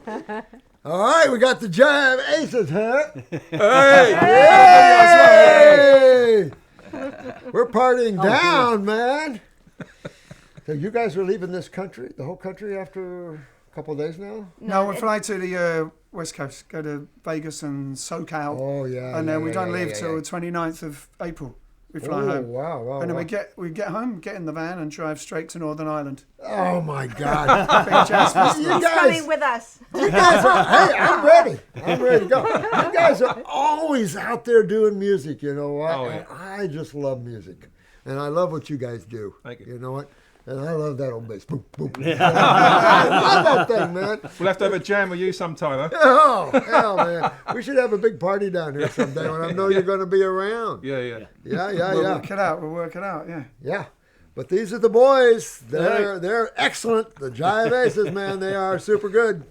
All right, we got the Jive Aces here. Hey! Hey! We're partying down, man. So you guys are leaving this country, the whole country, after a couple of days now? No, we're flying to the West Coast, go to Vegas and SoCal. Oh, yeah. And then we don't leave till the 29th of April. We fly home. Wow. And then we get home, get in the van and drive straight to Northern Ireland. Oh, my God. Big jazz festival. You He's guys, coming with us. you guys are, hey, I'm ready. I'm ready to go. You guys are always out there doing music, you know what? Oh, yeah. And I just love music. And I love what you guys do. Thank you. You know what? And I love that old bass. Boom, boom. I love that thing, man. We'll have to have a jam with you sometime, huh? Oh, hell, man. We should have a big party down here someday when I know you're going to be around. Yeah. We'll work it out. We'll work it out, yeah. Yeah. But these are the boys. They're excellent. The Jive Aces, man, they are super good.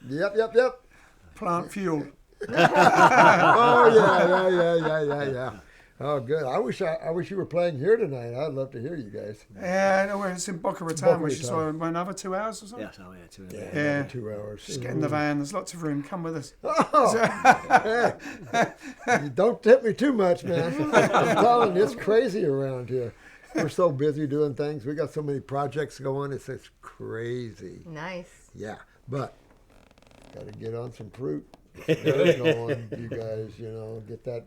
Yep. Plant fuel. Oh, yeah. Oh, good. I wish you were playing here tonight. I'd love to hear you guys. Yeah, no, it's in Boca Raton, which is another 2 hours or something. Yes, 2 hours. Yeah. 2 hours. Just get in the van. There's lots of room. Come with us. Oh, you don't tip me too much, man. I'm telling you, it's crazy around here. We're so busy doing things. We got so many projects going. It's crazy. Nice. Yeah, but got to get on some fruit. Get it going, you guys. Get that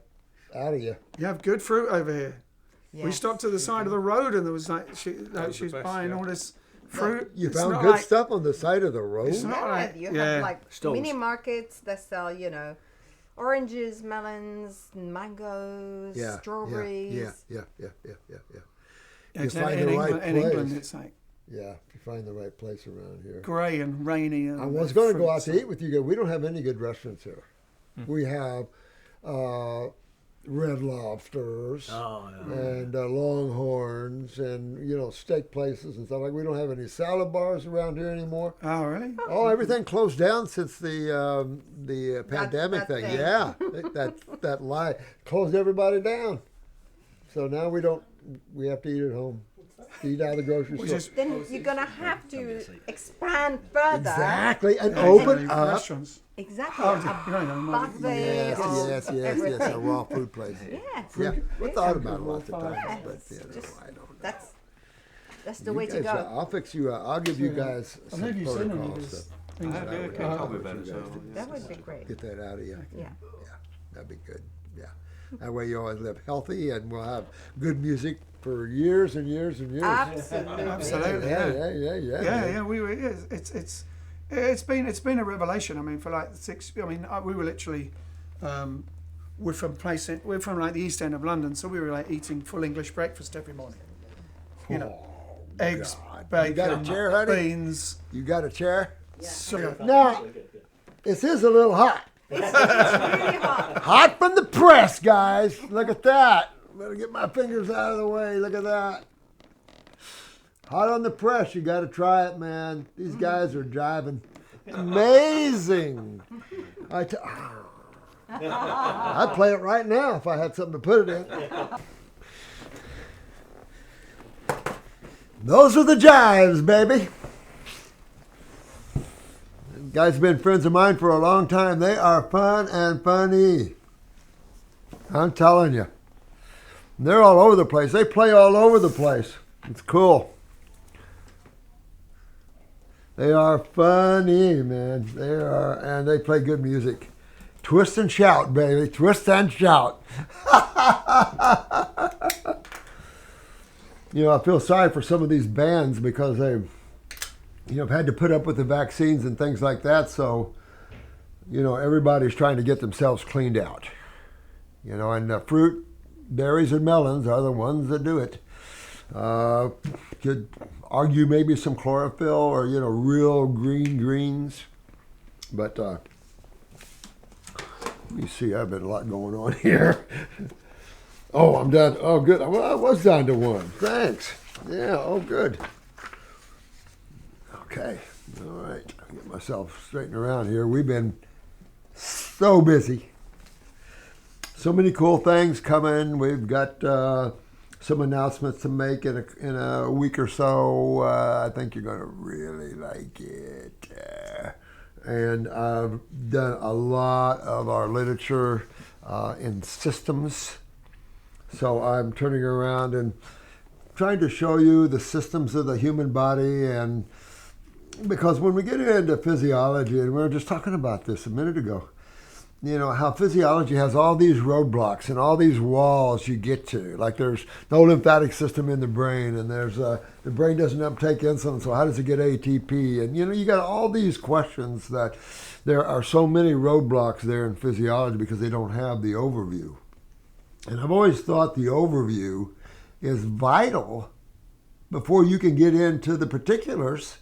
out of you. You have good fruit over here. Yes. We stopped to the side of the road and there was she was was the best, buying all this fruit. You It's found not good like- stuff on the side of the road. It's not Yeah, like- you yeah. have like Stalls. mini markets that sell, oranges, melons, mangoes, strawberries. Yeah. Yeah, You find the right in England, place. it's like Yeah, you find the right place around here. grey and rainy. And I was going to go out fruits. to eat with you guys. We don't have any good restaurants here. We have Red Lobsters and Longhorns and steak places and stuff like. We don't have any salad bars around here anymore. Oh, really? Oh, everything closed down since the pandemic that thing. thing. Yeah, that lie closed everybody down. So now we have to eat at home. Eat out of the grocery store. Then you're gonna have to expand further. Exactly, and open up. restaurants. Exactly. Oh, a buffet Yes, of a everything. raw food place. Yes. Yeah, we Yes. thought about it lots of times, Yes. but Just- I don't know. That's the You way to guys, go. I'll fix you up. I'll give you guys I some know you've seen protocol all this. stuff. Things have, like yeah, that. Ken told me What about you it, so, guys do. That would be great. Get that out of you. Yeah. That'd be good. Yeah, that way you always live healthy, and we'll have good music for years and years and years. Absolutely. Absolutely. Yeah. We were. Yeah, it's been a revelation. I mean, for like 6. I mean, we were literally. We're from like the East End of London, so we were like eating full English breakfast every morning. Eggs, God. bacon, You got a chair, honey? beans, You got a chair? sugar. Now, this is a little hot. It's really hot. Hot from the press, guys. Look at that. Better get my fingers out of the way. Look at that. Hot on the press. You got to try it, man. These guys are jiving. Amazing. I'd play it right now if I had something to put it in. Those are the jives, baby. These guys have been friends of mine for a long time. They are fun and funny. I'm telling you. They're all over the place. They play all over the place. It's cool. They are funny, man. They are, and they play good music. Twist and shout, baby. Twist and shout. I feel sorry for some of these bands because they've, have had to put up with the vaccines and things like that. So, everybody's trying to get themselves cleaned out. And fruit, berries, and melons are the ones that do it. Could argue maybe some chlorophyll or, real green greens. But let me see, I've been a lot going on here. Oh, I'm done. Oh, good. Well, I was down to one. Thanks. Yeah, oh, good. Okay. All right. Get myself straightened around here. We've been so busy. So many cool things coming. We've got some announcements to make in a week or so. I think you're going to really like it. And I've done a lot of our literature in systems. So I'm turning around and trying to show you the systems of the human body. And because when we get into physiology, and we were just talking about this a minute ago, you know, how physiology has all these roadblocks and all these walls you get to. Like there's no lymphatic system in the brain, and there's the brain doesn't uptake insulin, so how does it get ATP? And, you know, you got all these questions that there are so many roadblocks there in physiology because they don't have the overview. And I've always thought the overview is vital. Before you can get into the particulars,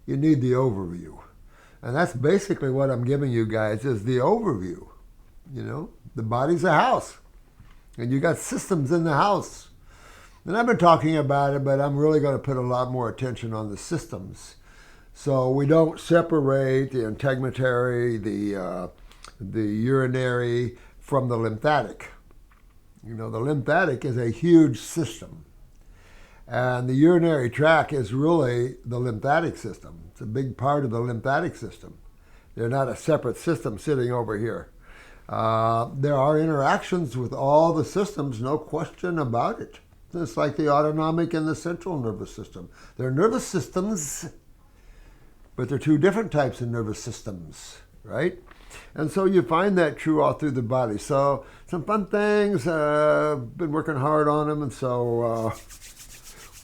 you need the overview. And that's basically what I'm giving you guys is the overview. You know, the body's a house. And you got systems in the house. And I've been talking about it, but I'm really going to put a lot more attention on the systems. So we don't separate the integumentary, the urinary from the lymphatic. You know, the lymphatic is a huge system. And the urinary tract is really the lymphatic system. It's a big part of the lymphatic system. They're not a separate system sitting over here. There are interactions with all the systems, no question about it. It's like the autonomic and the central nervous system. They're nervous systems, but they're two different types of nervous systems, right? And so you find that true all through the body. So some fun things, been working hard on them, and so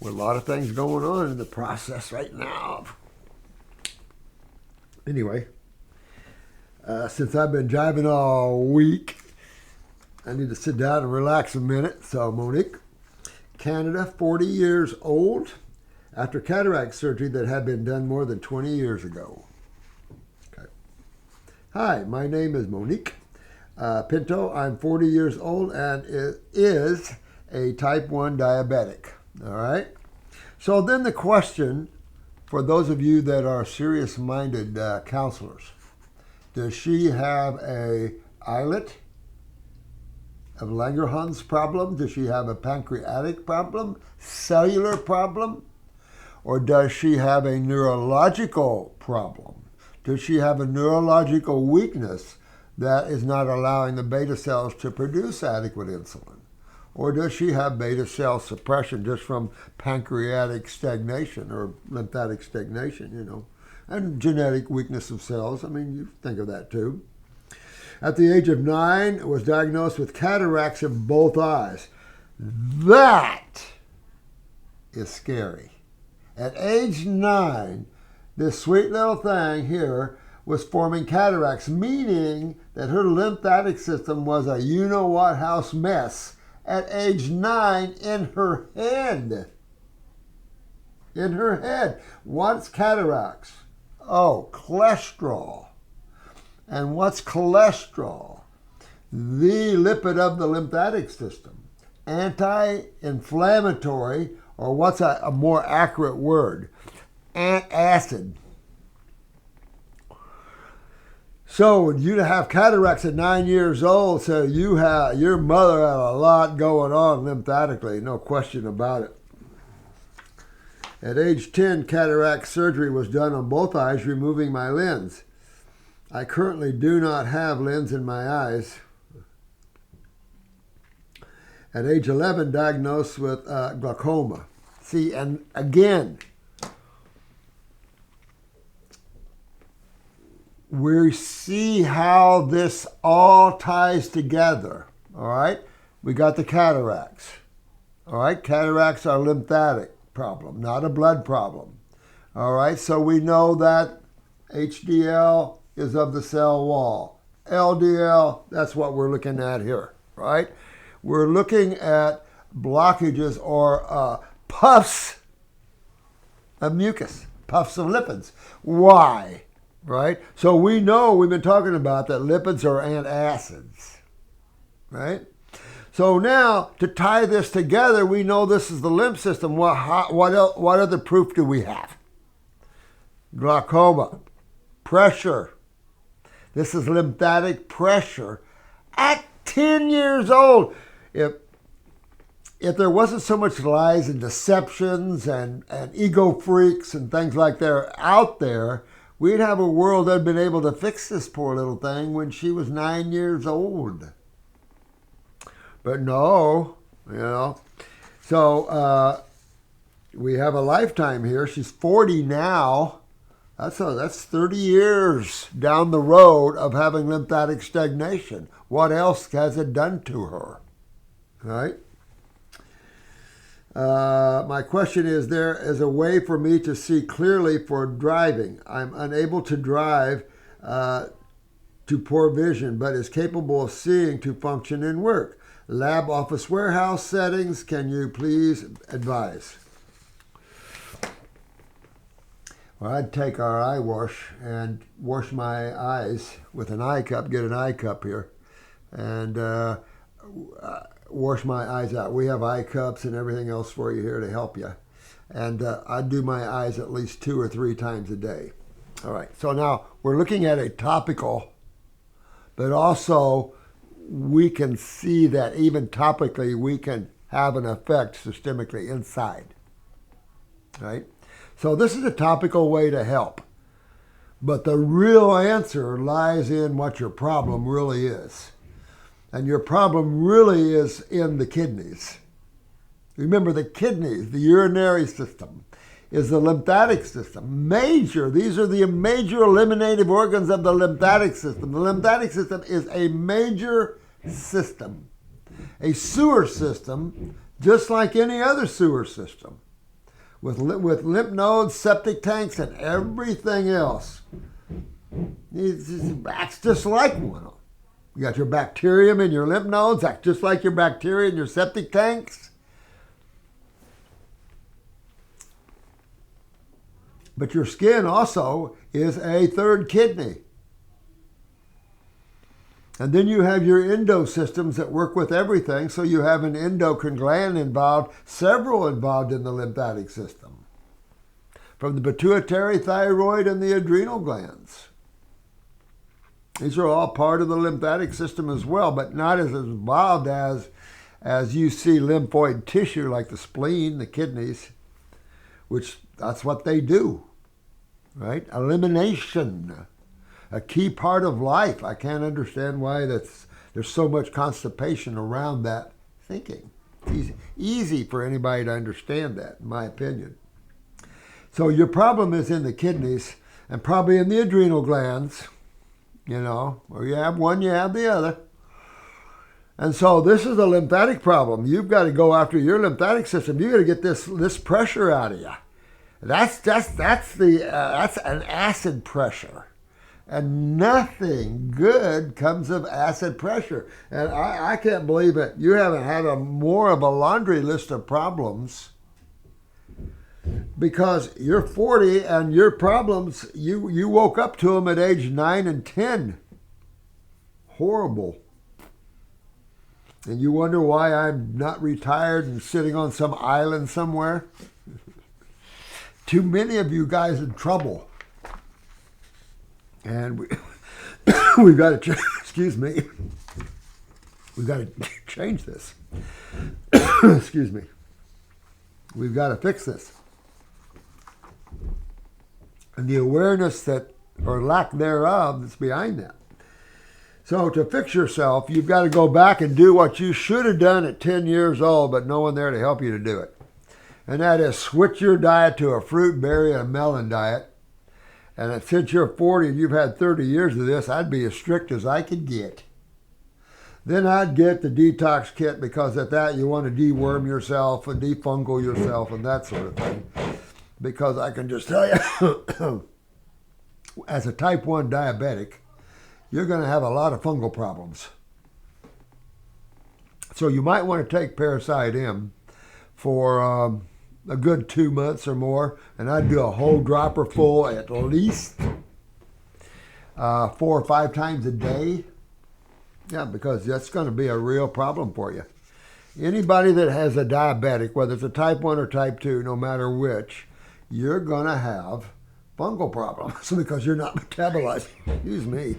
with a lot of things going on in the process right now. Anyway, since I've been jiving all week, I need to sit down and relax a minute. So Monique, Canada, 40 years old, after cataract surgery that had been done more than 20 years ago. Okay. Hi, my name is Monique Pinto. I'm 40 years old and is a type 1 diabetic. All right. So then the question for those of you that are serious-minded counselors, does she have a islet of Langerhans problem? Does she have a pancreatic problem, cellular problem? Or does she have a neurological problem? Does she have a neurological weakness that is not allowing the beta cells to produce adequate insulin? Or does she have beta cell suppression just from pancreatic stagnation or lymphatic stagnation, you know, and genetic weakness of cells? I mean, you think of that too. At the age of 9, was diagnosed with cataracts in both eyes. That is scary. At age 9, this sweet little thing here was forming cataracts, meaning that her lymphatic system was a you-know-what house mess at age 9 in her head. In her head. What's cataracts? Oh, cholesterol. And what's cholesterol? The lipid of the lymphatic system. Anti-inflammatory, or what's a more accurate word? Antacid. So you to have cataracts at 9 years old, so your mother had a lot going on lymphatically, no question about it. At age 10, cataract surgery was done on both eyes, removing my lens. I currently do not have lens in my eyes. At age 11, diagnosed with glaucoma. See, and again, we see how this all ties together, all right? We got the cataracts, all right? Cataracts are a lymphatic problem, not a blood problem, all right? So we know that HDL is of the cell wall. LDL, that's what we're looking at here, right? We're looking at blockages or puffs of mucus, puffs of lipids. Why? Right? So we know, we've been talking about that lipids are antacids, right? So now, to tie this together, we know this is the lymph system. What other proof do we have? Glaucoma, pressure. This is lymphatic pressure at 10 years old. If there wasn't so much lies and deceptions and ego freaks and things like that out there, we'd have a world that had been able to fix this poor little thing when she was 9 years old. But no, So we have a lifetime here. She's 40 now. That's 30 years down the road of having lymphatic stagnation. What else has it done to her? Right? My question is, there is a way for me to see clearly for driving. I'm unable to drive to poor vision, but is capable of seeing to function in work. Lab, office, warehouse settings, can you please advise? Well, I'd take our eye wash and wash my eyes with an eye cup, get an eye cup here, and wash my eyes out. We have eye cups and everything else for you here to help you. And I do my eyes at least 2 or 3 times a day. All right, so now we're looking at a topical, but also we can see that even topically we can have an effect systemically inside, right? So this is a topical way to help. But the real answer lies in what your problem really is. And your problem really is in the kidneys. Remember, the kidneys, the urinary system, is the lymphatic system. These are the major eliminative organs of the lymphatic system. The lymphatic system is a major system, a sewer system, just like any other sewer system, with lymph nodes, septic tanks, and everything else. It acts just like one. You got your bacterium in your lymph nodes, act just like your bacteria in your septic tanks. But your skin also is a third kidney. And then you have your endosystems that work with everything. So you have an endocrine gland involved, several involved in the lymphatic system, from the pituitary, thyroid, and the adrenal glands. These are all part of the lymphatic system as well, but not as involved as you see lymphoid tissue like the spleen, the kidneys, which that's what they do, right? Elimination. A key part of life. I can't understand why there's so much constipation around that thinking. It's easy for anybody to understand that, in my opinion. So your problem is in the kidneys and probably in the adrenal glands, or you have one, you have the other. And so this is a lymphatic problem. You've got to go after your lymphatic system. You've got to get this pressure out of you. That's an acid pressure. And nothing good comes of acid pressure. And I can't believe it. You haven't had more of a laundry list of problems, because you're 40 and your problems, you woke up to them at age 9 and 10. Horrible. And you wonder why I'm not retired and sitting on some island somewhere? Too many of you guys in trouble. And we've got to, excuse me, we've got to change this. Excuse me. We've got to fix this. And the awareness that, or lack thereof, that's behind that. So to fix yourself, you've got to go back and do what you should have done at 10 years old, but no one there to help you to do it. And that is switch your diet to a fruit, berry, and melon diet. And since you're 40 and you've had 30 years of this, I'd be as strict as I could get. Then I'd get the detox kit, because at that you want to deworm yourself and defungal yourself and that sort of thing. Because I can just tell you, as a type 1 diabetic, you're going to have a lot of fungal problems. So you might want to take Parasite M for a good 2 months or more, and I'd do a whole dropper full at least 4 or 5 times a day. Yeah, because that's going to be a real problem for you. Anybody that has a diabetic, whether it's a type 1 or type 2, no matter which, you're going to have fungal problems because you're not metabolizing, excuse me,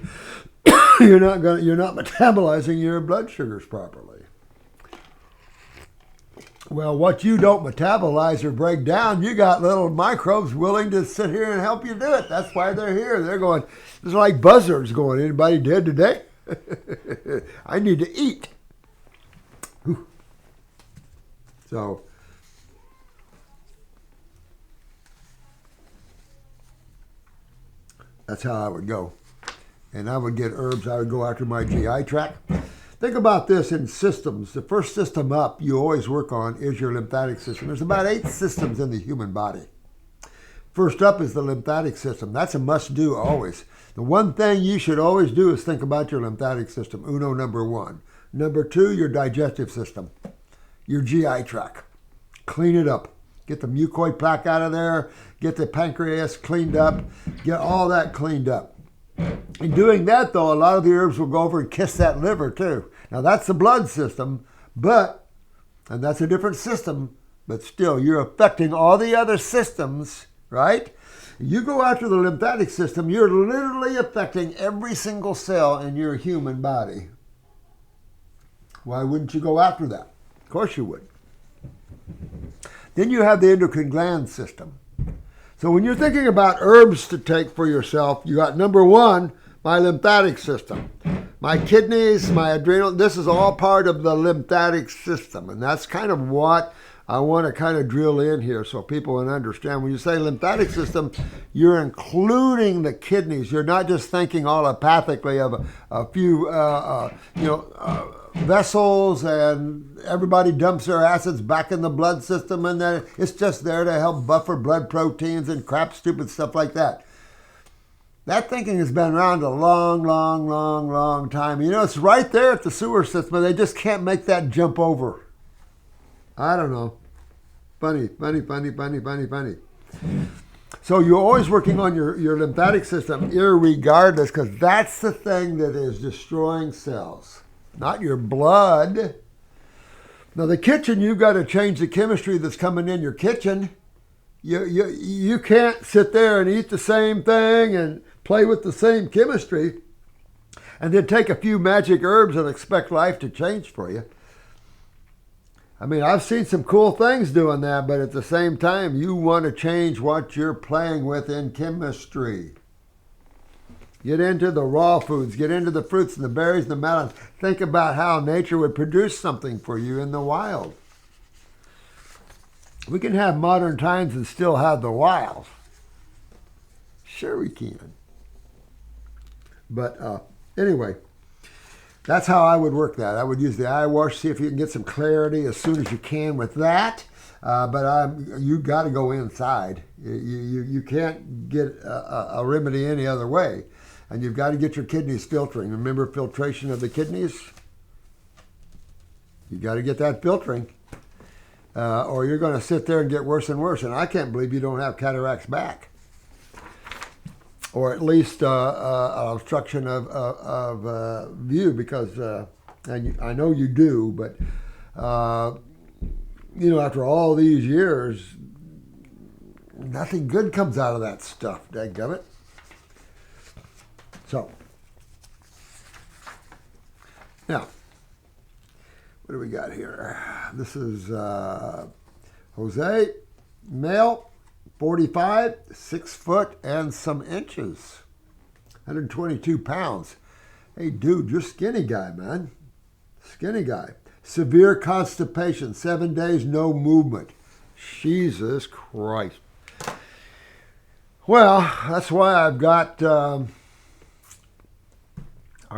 you're not metabolizing your blood sugars properly. Well, what you don't metabolize or break down, you got little microbes willing to sit here and help you do it. That's why they're here. They're going, it's like buzzards going, anybody dead today? I need to eat. Whew. So, that's how I would go. And I would get herbs. I would go after my GI tract. Think about this in systems. The first system up you always work on is your lymphatic system. There's about 8 systems in the human body. First up is the lymphatic system. That's a must-do always. The one thing you should always do is think about your lymphatic system, number 1. Number 2, your digestive system, your GI tract. Clean it up. Get the mucoid plaque out of there. Get the pancreas cleaned up. Get all that cleaned up. In doing that, though, a lot of the herbs will go over and kiss that liver, too. Now, that's the blood system, and that's a different system, but still, you're affecting all the other systems, right? You go after the lymphatic system, you're literally affecting every single cell in your human body. Why wouldn't you go after that? Of course you would. Then you have the endocrine gland system. So when you're thinking about herbs to take for yourself, you got number 1, my lymphatic system. My kidneys, my adrenal, this is all part of the lymphatic system. And that's kind of what I want to kind of drill in here so people can understand. When you say lymphatic system, you're including the kidneys. You're not just thinking allopathically of a few, vessels and everybody dumps their acids back in the blood system and then it's just there to help buffer blood proteins and crap, stupid stuff like that. That thinking has been around a long, long, long, long time. You know, it's right there at the sewer system, but they just can't make that jump over. I don't know. Funny. So you're always working on your lymphatic system irregardless, because that's the thing that is destroying cells, not your blood. Now the kitchen, you've got to change the chemistry that's coming in your kitchen. You can't sit there and eat the same thing and play with the same chemistry and then take a few magic herbs and expect life to change for you. I mean, I've seen some cool things doing that, but at the same time, you want to change what you're playing with in chemistry. Get into the raw foods, get into the fruits and the berries and the melons. Think about how nature would produce something for you in the wild. We can have modern times and still have the wild. Sure we can. But anyway, that's how I would work that. I would use the eye wash, see if you can get some clarity as soon as you can with that. But you got to go inside. You can't get a remedy any other way. And you've got to get your kidneys filtering. Remember filtration of the kidneys? You got to get that filtering. Or you're going to sit there and get worse and worse. And I can't believe you don't have cataracts back. Or at least obstruction of view, because and I know you do, but after all these years, nothing good comes out of that stuff, dadgummit. So, now, what do we got here? This is Jose, male, 45, 6 foot and some inches, 122 pounds. Hey, dude, you're skinny guy, man. Skinny guy. Severe constipation, 7 days, no movement. Jesus Christ. Well, that's why I've got our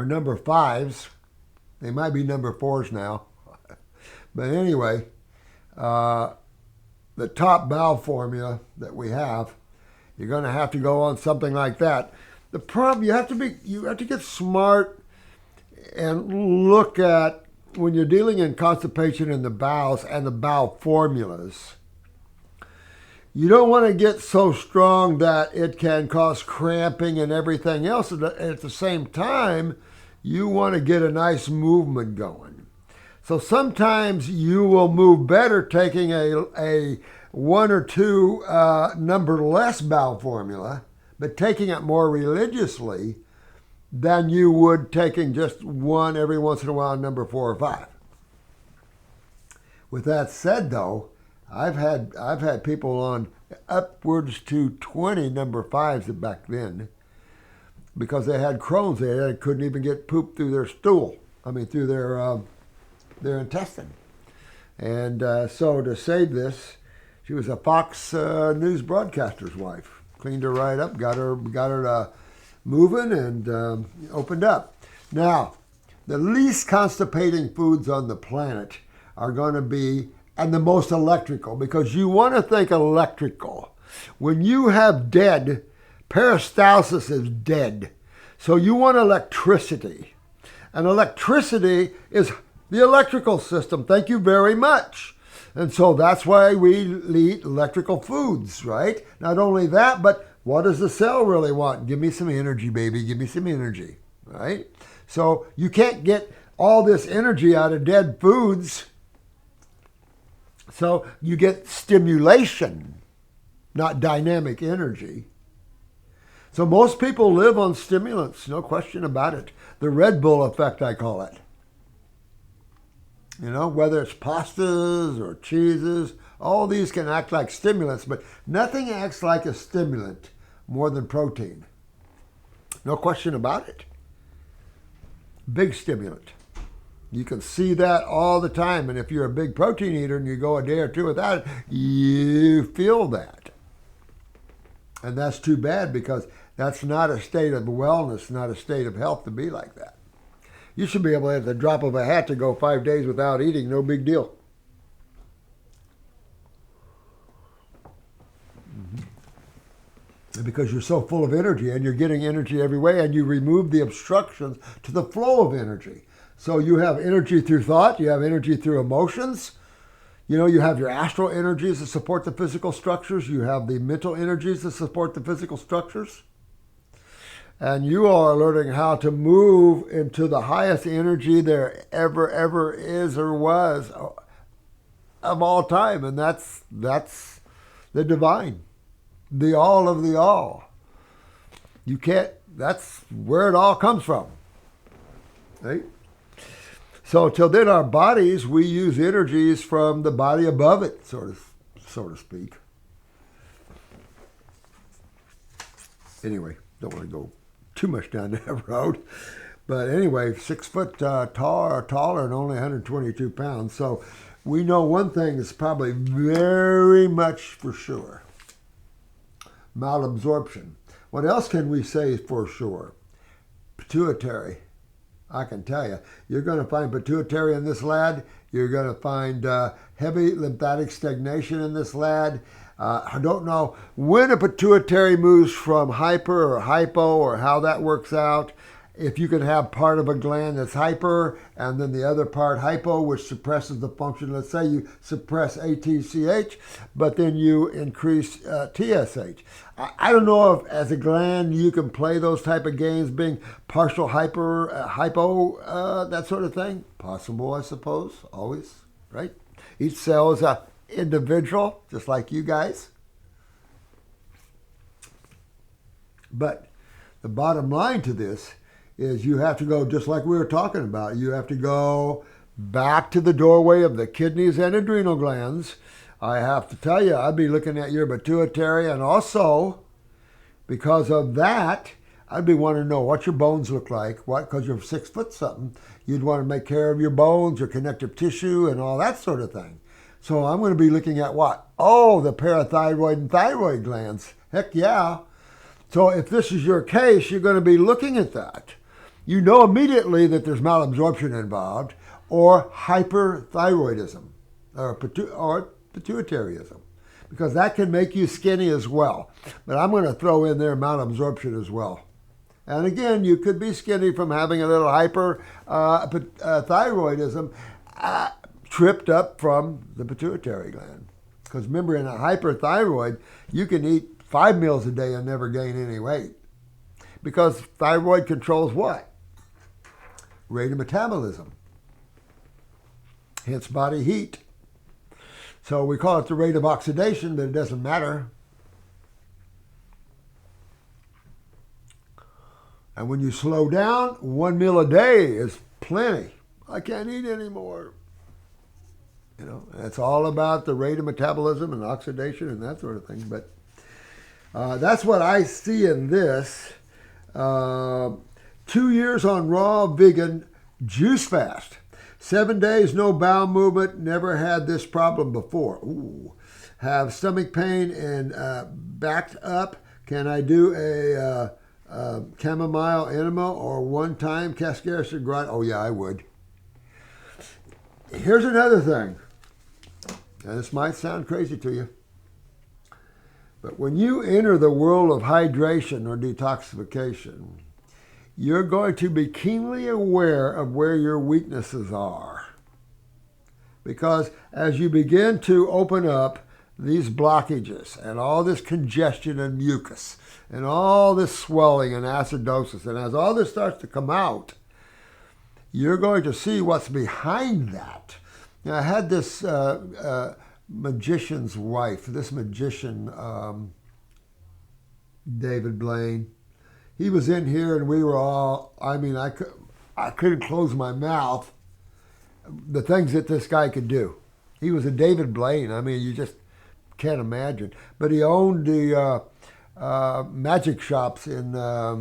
number 5s. They might be number 4s now. But anyway, the top bowel formula that we have, you're going to have to go on something like that. The problem, you have to get smart and look at, when you're dealing in constipation in the bowels and the bowel formulas, you don't want to get so strong that it can cause cramping and everything else. At the same time, you want to get a nice movement going. So sometimes you will move better taking a 1 or 2 number less bowel formula, but taking it more religiously than you would taking just one every once in a while, number 4 or 5. With that said, though, I've had people on upwards to 20 number 5s back then because they had Crohn's. They couldn't even get poop through their stool. Through their intestine. And so to save this, she was a Fox News broadcaster's wife. Cleaned her right up, got her moving, and opened up. Now, the least constipating foods on the planet are going to be, and the most electrical, because you want to think electrical. When you have dead, peristalsis is dead. So you want electricity. And electricity is the electrical system. Thank you very much. And so that's why we eat electrical foods, right? Not only that, but what does the cell really want? Give me some energy, baby. Give me some energy, right? So you can't get all this energy out of dead foods. So you get stimulation, not dynamic energy. So most people live on stimulants, no question about it. The Red Bull effect, I call it. Whether it's pastas or cheeses, all these can act like stimulants, but nothing acts like a stimulant more than protein. No question about it. Big stimulant. You can see that all the time, and if you're a big protein eater and you go a day or two without it, you feel that. And that's too bad because that's not a state of wellness, not a state of health to be like that. You should be able at the drop of a hat to go 5 days without eating, no big deal. Mm-hmm. Because you're so full of energy and you're getting energy every way and you remove the obstructions to the flow of energy. So you have energy through thought, you have energy through emotions, you have your astral energies that support the physical structures, you have the mental energies that support the physical structures. And you are learning how to move into the highest energy there ever is or was of all time. And that's the divine, the all of the all. That's where it all comes from. Right? So till then, our bodies, we use energies from the body above it, so to speak. Anyway, don't want to go too much down that road. But anyway, 6 foot tall or taller and only 122 pounds. So we know one thing is probably very much for sure. Malabsorption. What else can we say for sure? Pituitary. I can tell you, you're going to find pituitary in this lad. You're going to find heavy lymphatic stagnation in this lad. I don't know when a pituitary moves from hyper or hypo or how that works out. If you can have part of a gland that's hyper and then the other part hypo, which suppresses the function. Let's say you suppress ATCH, but then you increase TSH. I don't know if as a gland you can play those type of games, being partial hyper, hypo, that sort of thing. Possible, I suppose, always, right? Each cell is a individual, just like you guys. But the bottom line to this is you have to go, just like we were talking about, you have to go back to the doorway of the kidneys and adrenal glands. I have to tell you, I'd be looking at your pituitary, and also, because of that, I'd be wanting to know what your bones look like. What? Because you're 6 foot something, you'd want to make care of your bones, your connective tissue, and all that sort of thing. So I'm going to be looking at what? Oh, the parathyroid and thyroid glands. Heck yeah. So if this is your case, you're going to be looking at that. You know immediately that there's malabsorption involved, or hyperthyroidism, or pituitaryism, because that can make you skinny as well. But I'm going to throw in there malabsorption as well. And again, you could be skinny from having a little hyperthyroidism tripped up from the pituitary gland. Because remember, in a hyperthyroid, you can eat 5 meals a day and never gain any weight. Because thyroid controls what? Rate of metabolism. Hence body heat. So we call it the rate of oxidation, but it doesn't matter. And when you slow down, 1 meal a day is plenty. I can't eat anymore. You know, it's all about the rate of metabolism and oxidation and that sort of thing. But that's what I see in this. 2 years on raw vegan juice fast. 7 days, no bowel movement. Never had this problem before. Ooh. Have stomach pain and backed up. Can I do a chamomile enema or one-time cascara sagrada? Oh, yeah, I would. Here's another thing. Now, this might sound crazy to you, but when you enter the world of hydration or detoxification, you're going to be keenly aware of where your weaknesses are. Because as you begin to open up these blockages and all this congestion and mucus and all this swelling and acidosis, and as all this starts to come out, you're going to see what's behind that. Now, I had this magician's wife, this magician, David Blaine. He was in here and we were all, I mean, I couldn't close my mouth. The things that this guy could do. He was a David Blaine. I mean, you just can't imagine. But he owned the magic shops in, not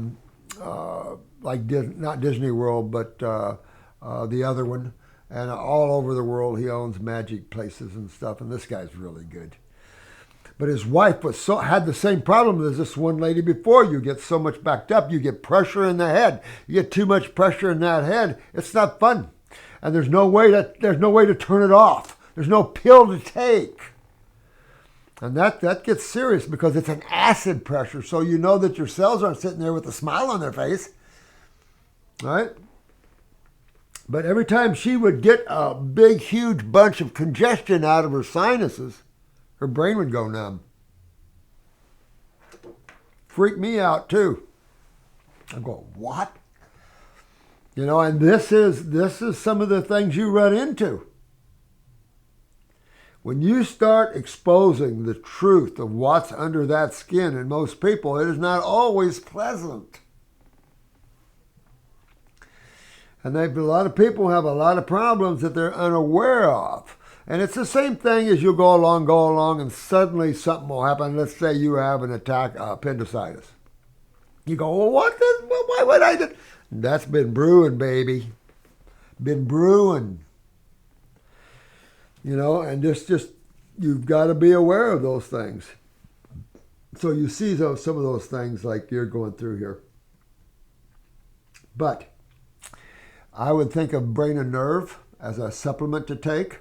Disney World, but the other one. And all over the world, he owns magic places and stuff. And this guy's really good. But his wife had the same problem as this one lady before. You get so much backed up, you get pressure in the head. You get too much pressure in that head, it's not fun. And there's no way to turn it off. There's no pill to take. And that gets serious because it's an acid pressure. So you know that your cells aren't sitting there with a smile on their face. Right? But every time she would get a big, huge bunch of congestion out of her sinuses, her brain would go numb. Freak me out too. I go, what? You know, and this is some of the things you run into. When you start exposing the truth of what's under that skin in most people, it is not always pleasant. And a lot of people have a lot of problems that they're unaware of. And it's the same thing as you go along, and suddenly something will happen. Let's say you have an attack, appendicitis. You go, well, why would I do? That's been brewing, baby. Been brewing. You know, and just you've got to be aware of those things. So you see some of those things like you're going through here. But I would think of brain and nerve as a supplement to take.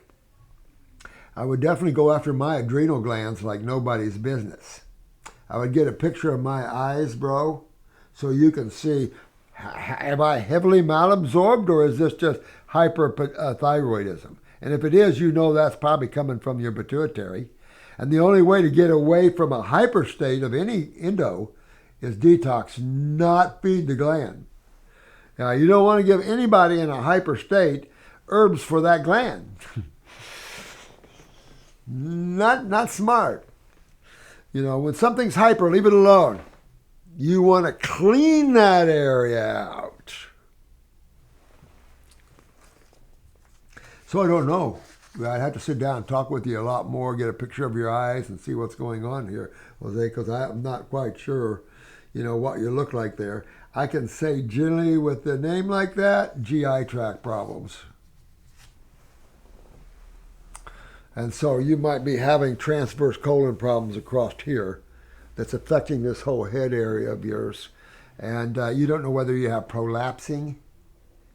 I would definitely go after my adrenal glands like nobody's business. I would get a picture of my eyes, bro, so you can see, am I heavily malabsorbed or is this just hyperthyroidism? And if it is, you know that's probably coming from your pituitary. And the only way to get away from a hyper state of any endo is detox, not feed the gland. Now, you don't want to give anybody in a hyper state herbs for that gland. Not smart. You know, when something's hyper, leave it alone. You want to clean that area out. So I don't know. I'd have to sit down and talk with you a lot more, get a picture of your eyes and see what's going on here, Jose, because I'm not quite sure, you know, what you look like there. I can say generally with the name like that, GI tract problems. And so you might be having transverse colon problems across here that's affecting this whole head area of yours. And you don't know whether you have prolapsing,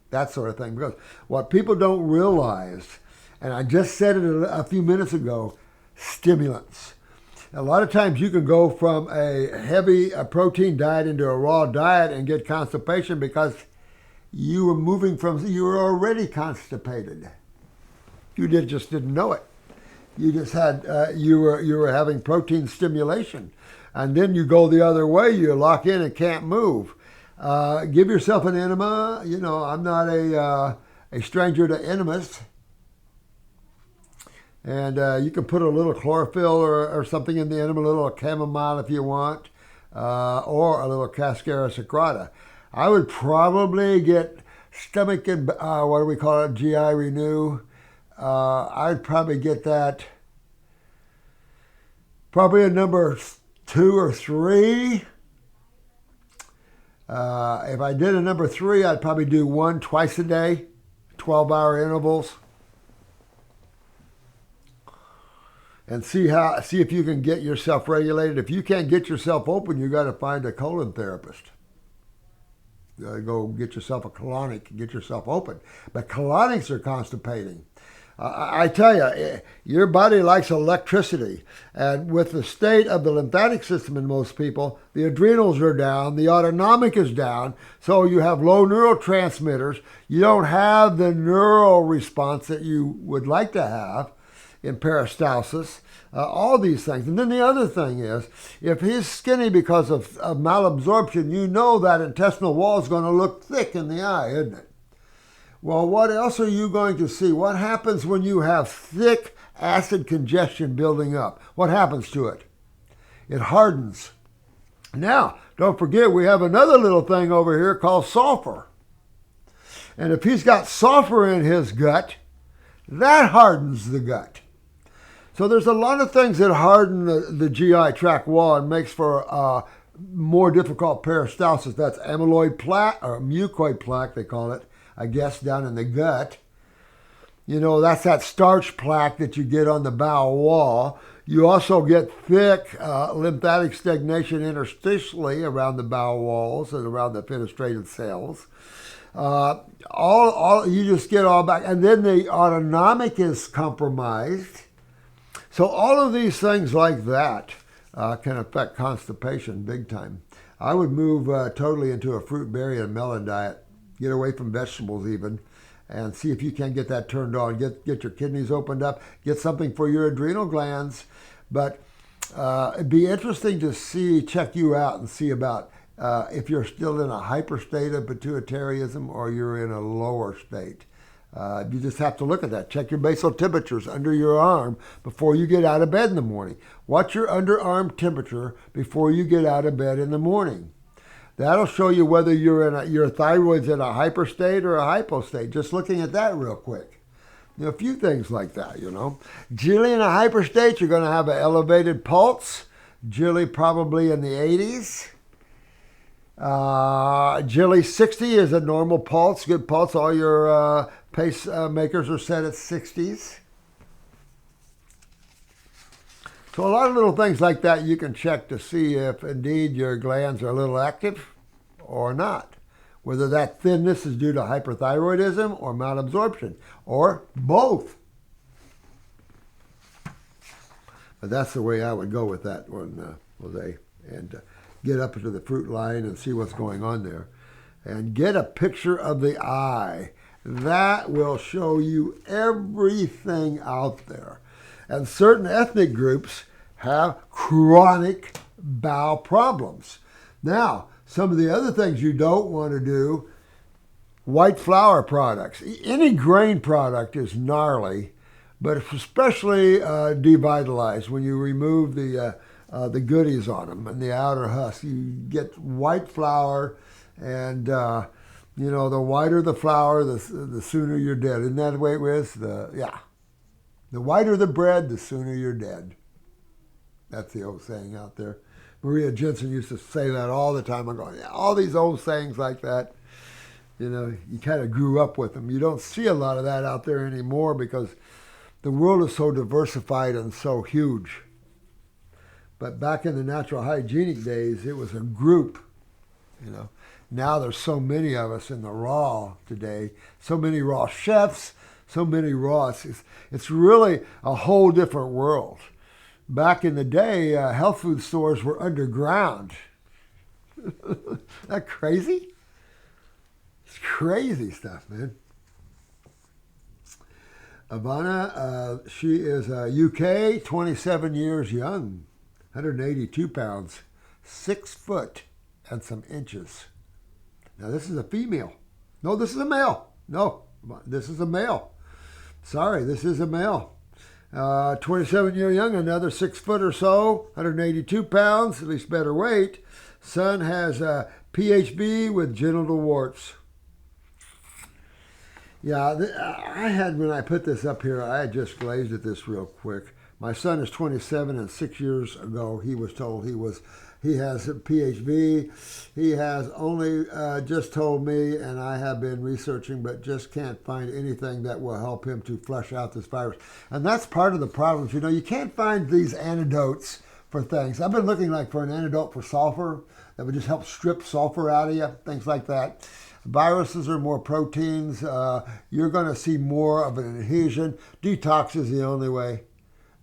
that sort of thing. Because what people don't realize, and I just said it a few minutes ago, stimulants. A lot of times you can go from a heavy protein diet into a raw diet and get constipation because you were already constipated. You just didn't know it. You just had, you were having protein stimulation. And then you go the other way, you lock in and can't move. Give yourself an enema. You know, I'm not a stranger to enemas. And you can put a little chlorophyll or something in the enema, a little chamomile if you want, or a little cascara sagrada. I would probably get stomach and, what do we call it, GI Renew, I'd probably get that probably a number 2 or 3. If I did a number 3, I'd probably do 1 twice a day, 12-hour intervals, and see if you can get yourself regulated. If you can't get yourself open, you got to find a colon therapist. You got to go get yourself a colonic, get yourself open. But colonics are constipating. I tell you, your body likes electricity. And with the state of the lymphatic system in most people, the adrenals are down, the autonomic is down, so you have low neurotransmitters. You don't have the neural response that you would like to have in peristalsis, all these things. And then the other thing is, if he's skinny because of malabsorption, you know that intestinal wall is going to look thick in the eye, isn't it? Well, what else are you going to see? What happens when you have thick acid congestion building up? What happens to it? It hardens. Now, don't forget, we have another little thing over here called sulfur. And if he's got sulfur in his gut, that hardens the gut. So there's a lot of things that harden the GI tract wall and makes for more difficult peristalsis. That's amyloid plaque, or mucoid plaque, they call it, I guess, down in the gut. You know, that's that starch plaque that you get on the bowel wall. You also get thick lymphatic stagnation interstitially around the bowel walls and around the fenestrated cells. You just get all back. And then the autonomic is compromised. So all of these things like that can affect constipation big time. I would move totally into a fruit, berry, and melon diet. Get away from vegetables even, and see if you can get that turned on. Get your kidneys opened up. Get something for your adrenal glands. But it'd be interesting to check you out and see about if you're still in a hyper state of pituitarism or you're in a lower state. You just have to look at that. Check your basal temperatures under your arm before you get out of bed in the morning. Watch your underarm temperature before you get out of bed in the morning. That'll show you whether your thyroid's in a hyper state or a hypo state. Just looking at that real quick. A few things like that, you know. Generally in a hyper state, you're going to have an elevated pulse. Generally probably in the 80s. Generally 60 is a normal pulse, good pulse. All your pacemakers are set at 60s. So a lot of little things like that you can check to see if indeed your glands are a little active or not. Whether that thinness is due to hyperthyroidism or malabsorption, or both. But that's the way I would go with that one, Jose. And get up into the fruit line and see what's going on there. And get a picture of the eye. That will show you everything out there. And certain ethnic groups have chronic bowel problems. Now, some of the other things you don't want to do, white flour products. Any grain product is gnarly, but especially devitalized. When you remove the goodies on them and the outer husk, you get white flour, and you know, the whiter the flour, the sooner you're dead. Isn't that the way it is? The whiter the bread, the sooner you're dead. That's the old saying out there. Maria Jensen used to say that all the time. I'm going, yeah, all these old sayings like that, you know, you kind of grew up with them. You don't see a lot of that out there anymore because the world is so diversified and so huge. But back in the natural hygienic days, it was a group, you know. Now there's so many of us in the raw today, so many raw chefs, so many raw. It's really a whole different world. Back in the day, health food stores were underground. Isn't that crazy? It's crazy stuff, man. Ivana, she is UK, 27 years young, 182 pounds, 6 foot and some inches. Now this is a female. No, this is a male. No, this is a male. Sorry, this is a male. 27 years young, another 6 foot or so, 182 pounds, at least better weight. Son has a PHB with genital warts. Yeah, I had, when I put this up here, I had just glazed at this real quick. My son is 27, and 6 years ago he was told he has a PHV. He has only just told me, and I have been researching, but just can't find anything that will help him to flush out this virus. And that's part of the problems. You know, you can't find these antidotes for things. I've been looking like for an antidote for sulfur that would just help strip sulfur out of you, things like that. Viruses are more proteins. You're going to see more of an adhesion. Detox is the only way.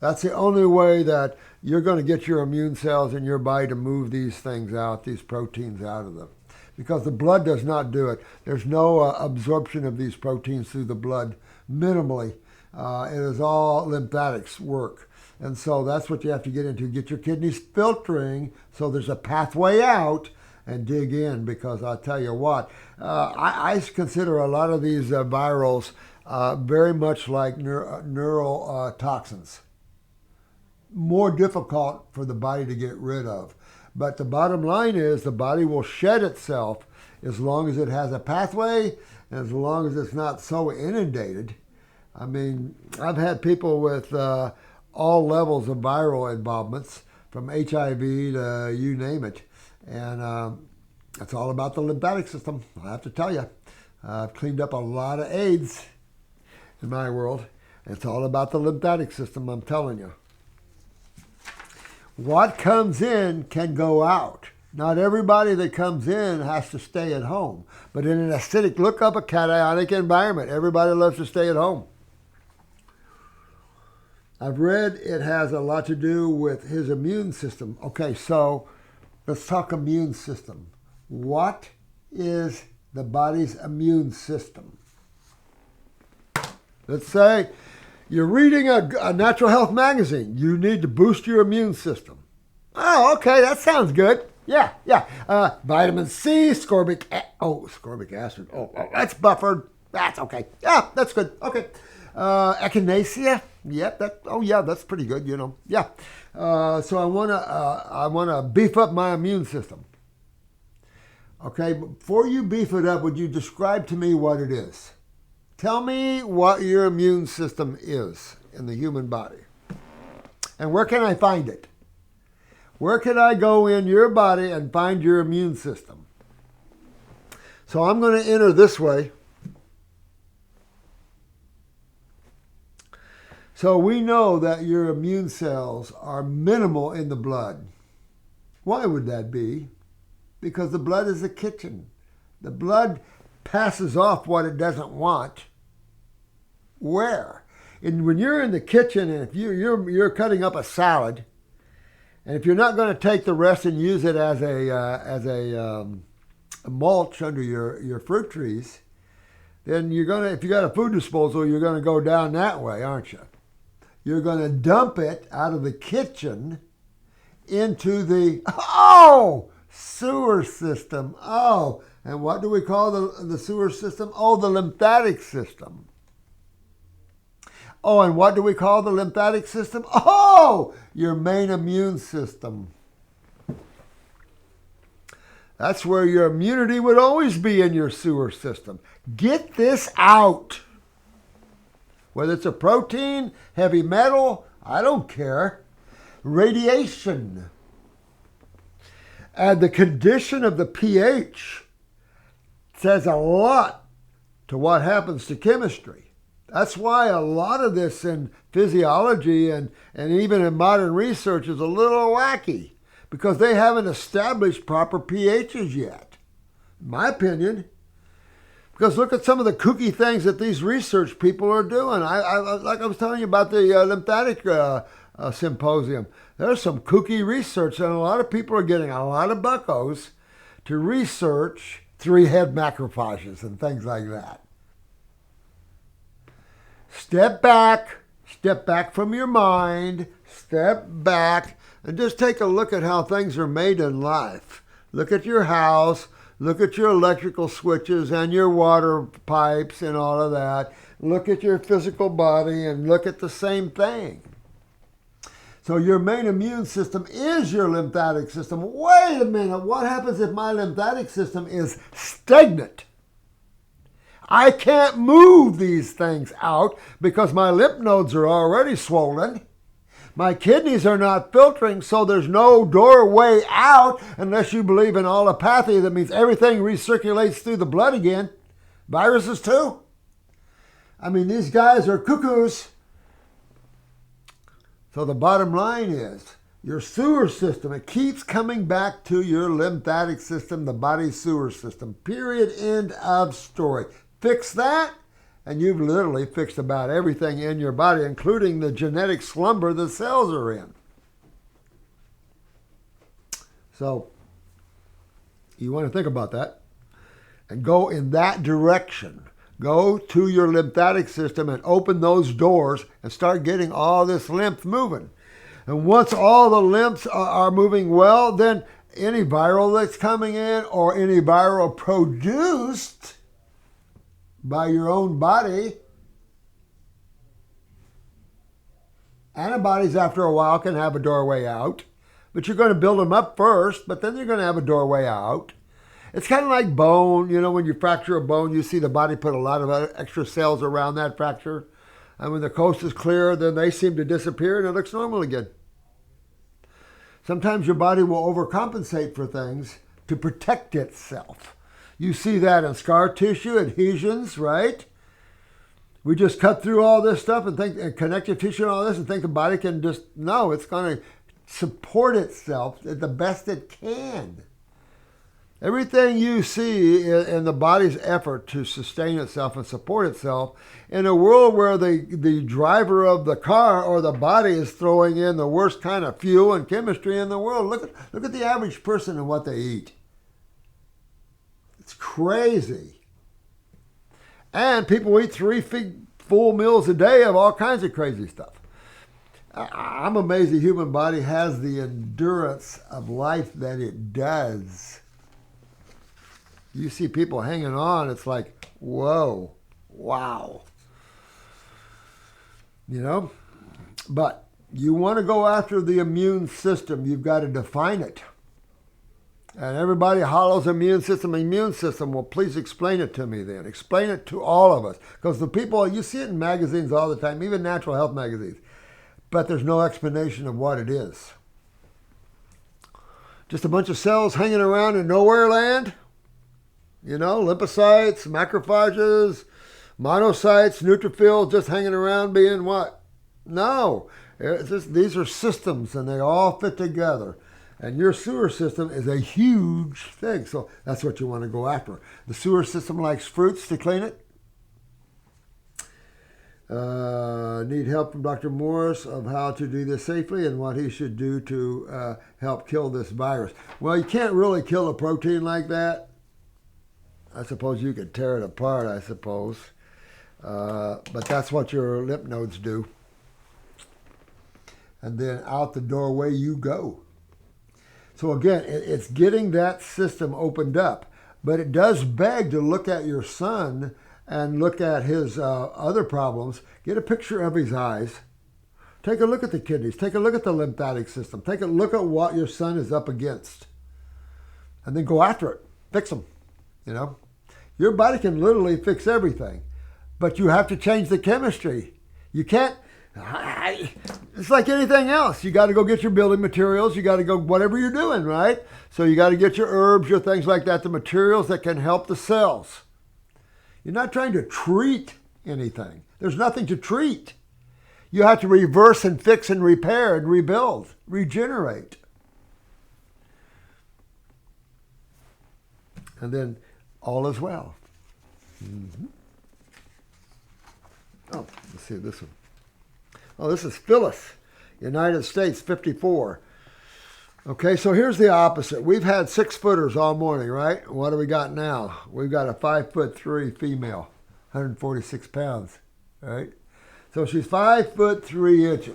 That's the only way that you're going to get your immune cells in your body to move these things out, these proteins out of them. Because the blood does not do it. There's no absorption of these proteins through the blood, minimally. It is all lymphatics work. And so that's what you have to get into. Get your kidneys filtering so there's a pathway out and dig in, because I'll tell you what, I consider a lot of these virals very much like neural toxins. More difficult for the body to get rid of. But the bottom line is the body will shed itself as long as it has a pathway and as long as it's not so inundated. I mean, I've had people with all levels of viral involvements, from HIV to you name it. And it's all about the lymphatic system, I have to tell you. I've cleaned up a lot of AIDS in my world. It's all about the lymphatic system, I'm telling you. What comes in can go out. Not everybody that comes in has to stay at home. But in an acidic, look up a cationic environment. Everybody loves to stay at home. I've read it has a lot to do with his immune system. Okay, so let's talk immune system. What is the body's immune system? Let's say you're reading a natural health magazine. You need to boost your immune system. Oh, okay, that sounds good. Yeah. Vitamin C, ascorbic acid. Oh, that's buffered. That's okay. Yeah, that's good. Okay. Echinacea. Yep. That's pretty good. You know. Yeah. So I wanna beef up my immune system. Okay. Before you beef it up, would you describe to me what it is? Tell me what your immune system is in the human body. And where can I find it? Where can I go in your body and find your immune system? So I'm going to enter this way. So we know that your immune cells are minimal in the blood. Why would that be? Because the blood is the kitchen. The blood passes off what it doesn't want. Where? And when you're in the kitchen and if you're cutting up a salad, and if you're not going to take the rest and use it as a mulch under your fruit trees, then you're going to, if you got a food disposal, you're going to go down that way, aren't you? You're going to dump it out of the kitchen into the sewer system. Oh, and what do we call the sewer system? Oh, the lymphatic system. Oh, and what do we call the lymphatic system? Oh, your main immune system. That's where your immunity would always be, in your sewer system. Get this out. Whether it's a protein, heavy metal, I don't care. Radiation. And the condition of the pH says a lot to what happens to chemistry. That's why a lot of this in physiology and even in modern research is a little wacky, because they haven't established proper pHs yet, in my opinion. Because look at some of the kooky things that these research people are doing. I like I was telling you about the lymphatic symposium. There's some kooky research, and a lot of people are getting a lot of buckos to research 3-head macrophages and things like that. Step back from your mind, step back, and just take a look at how things are made in life. Look at your house, look at your electrical switches and your water pipes and all of that. Look at your physical body and look at the same thing. So your main immune system is your lymphatic system. Wait a minute, what happens if my lymphatic system is stagnant? I can't move these things out because my lymph nodes are already swollen. My kidneys are not filtering, so there's no doorway out unless you believe in allopathy. That means everything recirculates through the blood again. Viruses too. I mean, these guys are cuckoos. So the bottom line is, your sewer system, it keeps coming back to your lymphatic system, the body's sewer system. Period. End of story. Fix that, and you've literally fixed about everything in your body, including the genetic slumber the cells are in. So you want to think about that and go in that direction. Go to your lymphatic system and open those doors and start getting all this lymph moving. And once all the lymphs are moving well, then any viral that's coming in or any viral produced by your own body, antibodies after a while can have a doorway out, but you're going to build them up first, but then you're going to have a doorway out. It's kind of like bone. You know, when you fracture a bone, you see the body put a lot of extra cells around that fracture. And when the coast is clear, then they seem to disappear and it looks normal again. Sometimes your body will overcompensate for things to protect itself. You see that in scar tissue, adhesions, right? We just cut through all this stuff and think, and connective tissue and all this, and think the body can just, no, it's going to support itself the best it can. Everything you see in the body's effort to sustain itself and support itself, in a world where the driver of the car or the body is throwing in the worst kind of fuel and chemistry in the world. Look at the average person and what they eat. It's crazy. And people eat 3 full meals a day of all kinds of crazy stuff. I'm amazed the human body has the endurance of life that it does. You see people hanging on, it's like, whoa, wow. You know? But you want to go after the immune system, you've got to define it. And everybody hollers immune system. Well, please explain it to me then. Explain it to all of us. Because the people, you see it in magazines all the time, even natural health magazines. But there's no explanation of what it is. Just a bunch of cells hanging around in nowhere land. You know, lymphocytes, macrophages, monocytes, neutrophils just hanging around being what? No. These are systems and they all fit together. And your sewer system is a huge thing. So that's what you want to go after. The sewer system likes fruits to clean it. Need help from Dr. Morse of how to do this safely and what he should do to help kill this virus. Well, you can't really kill a protein like that. I suppose you could tear it apart, I suppose. But that's what your lymph nodes do. And then out the doorway you go. So again, it's getting that system opened up. But it does beg to look at your son and look at his other problems. Get a picture of his eyes. Take a look at the kidneys. Take a look at the lymphatic system. Take a look at what your son is up against. And then go after it. Fix them. You know, your body can literally fix everything. But you have to change the chemistry. You can't. It's like anything else. You got to go get your building materials. You got to go whatever you're doing, right? So you got to get your herbs, your things like that, the materials that can help the cells. You're not trying to treat anything. There's nothing to treat. You have to reverse and fix and repair and rebuild, regenerate. And then all is well. Mm-hmm. Oh, let's see this one. Oh, this is Phyllis, United States, 54. Okay, so here's the opposite. We've had 6-footers all morning, right? What do we got now? We've got a 5'3" female, 146 pounds, right? So she's 5'3".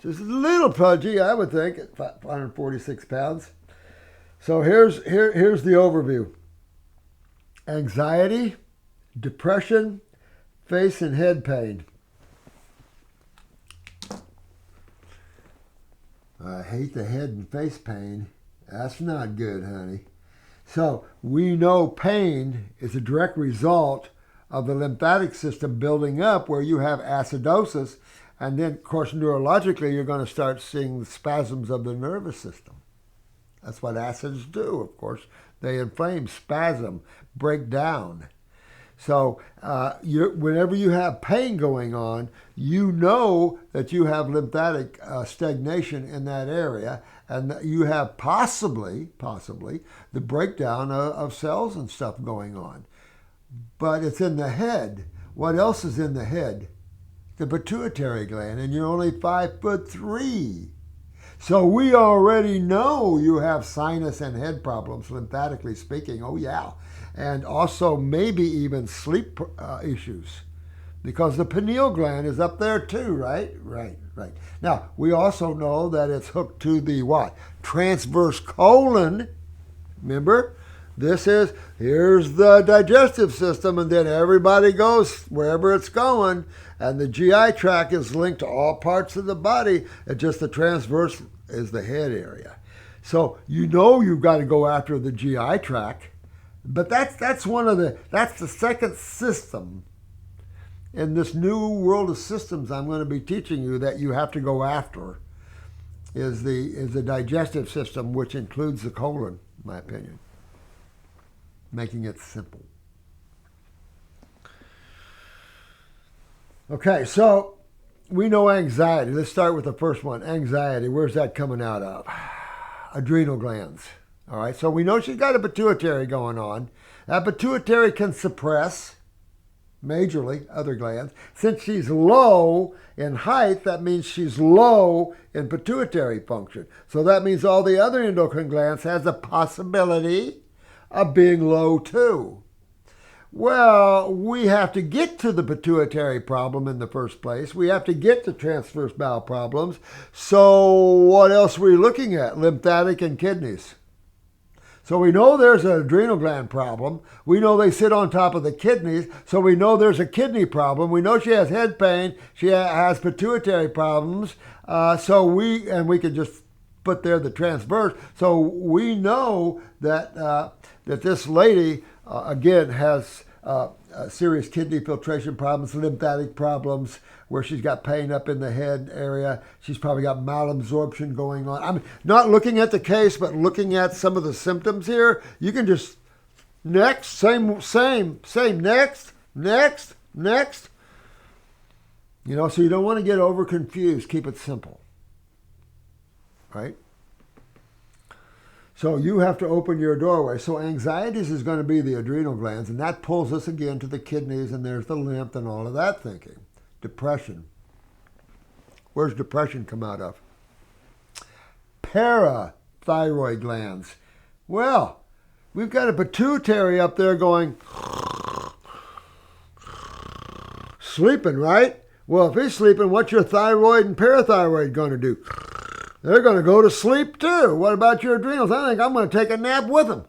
She's a little pudgy, I would think, at 146 pounds. So here's the overview. Anxiety, depression, face and head pain. I hate the head and face pain. That's not good, honey. So we know pain is a direct result of the lymphatic system building up where you have acidosis. And then, of course, neurologically, you're going to start seeing the spasms of the nervous system. That's what acids do, of course. They inflame, spasm, break down. So whenever you have pain going on, you know that you have lymphatic stagnation in that area, and that you have possibly the breakdown of cells and stuff going on. But it's in the head. What else is in the head? The pituitary gland, and you're only 5'3". So we already know you have sinus and head problems, lymphatically speaking. Oh yeah. And also maybe even sleep issues, because the pineal gland is up there too, right? Right. Now, we also know that it's hooked to the what? Transverse colon. Remember? Here's the digestive system, and then everybody goes wherever it's going, and the GI tract is linked to all parts of the body. It's just the transverse is the head area. So you know you've got to go after the GI tract. But that's the second system in this new world of systems I'm going to be teaching you that you have to go after is the digestive system, which includes the colon, in my opinion. Making it simple. Okay, so we know anxiety. Let's start with the first one. Anxiety. Where's that coming out of? Adrenal glands. All right, so we know she's got a pituitary going on. That pituitary can suppress majorly other glands. Since she's low in height, that means she's low in pituitary function. So that means all the other endocrine glands has a possibility of being low too. Well, we have to get to the pituitary problem in the first place. We have to get to transverse bowel problems. So what else are we looking at? Lymphatic and kidneys. So we know there's an adrenal gland problem. We know they sit on top of the kidneys. So we know there's a kidney problem. We know she has head pain. She has pituitary problems. We can just put there the transverse. So we know that that this lady again has serious kidney filtration problems, lymphatic problems, where she's got pain up in the head area. She's probably got malabsorption going on. I mean, not looking at the case, but looking at some of the symptoms here, you can just next, next. You know, so you don't want to get over confused. Keep it simple, right? So you have to open your doorway. So anxieties is going to be the adrenal glands, and that pulls us again to the kidneys, and there's the lymph and all of that thinking. Depression. Where's depression come out of? Parathyroid glands. Well, we've got a pituitary up there going, sleeping, right? Well, if he's sleeping, what's your thyroid and parathyroid going to do? They're going to go to sleep too. What about your adrenals? I think I'm going to take a nap with them.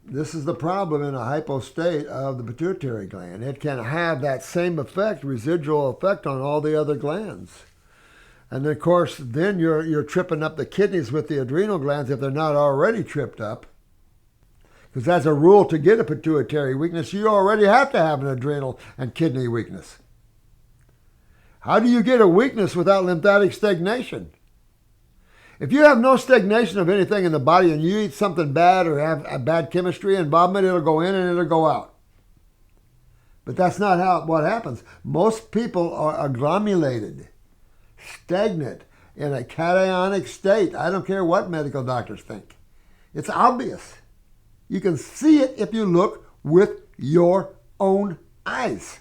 This is the problem in a hypostate of the pituitary gland. It can have that same effect, residual effect on all the other glands. And of course, then you're tripping up the kidneys with the adrenal glands if they're not already tripped up. Because as a rule, to get a pituitary weakness, you already have to have an adrenal and kidney weakness. How do you get a weakness without lymphatic stagnation? If you have no stagnation of anything in the body and you eat something bad or have a bad chemistry involvement, it'll go in and it'll go out. But that's not what happens. Most people are agglomerated, stagnant, in a cationic state. I don't care what medical doctors think. It's obvious. You can see it if you look with your own eyes.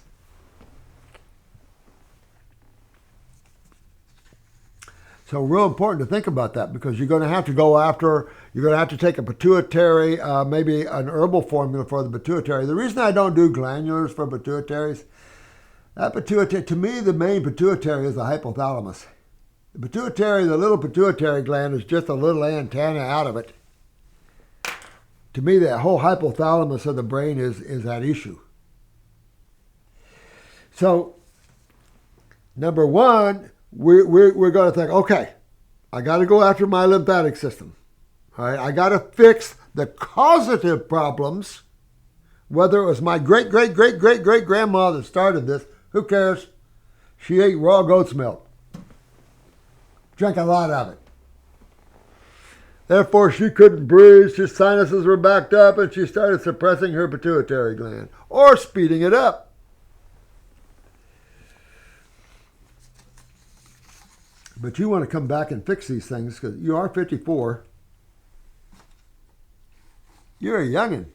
So real important to think about that, because you're going to have to go after, you're going to have to take a pituitary, maybe an herbal formula for the pituitary. The reason I don't do glandulars for pituitaries, to me the main pituitary is the hypothalamus. The pituitary, the little pituitary gland is just a little antenna out of it. To me, that whole hypothalamus of the brain is at issue. So, number one, we're going to think, okay, I got to go after my lymphatic system. All right, I got to fix the causative problems Whether it was my great-great-great-great-great-grandma that started this, who cares? She ate raw goat's milk. Drank a lot of it. Therefore, she couldn't breathe, her sinuses were backed up, and she started suppressing her pituitary gland, or speeding it up. But you want to come back and fix these things, because you are 54. You're a youngin'.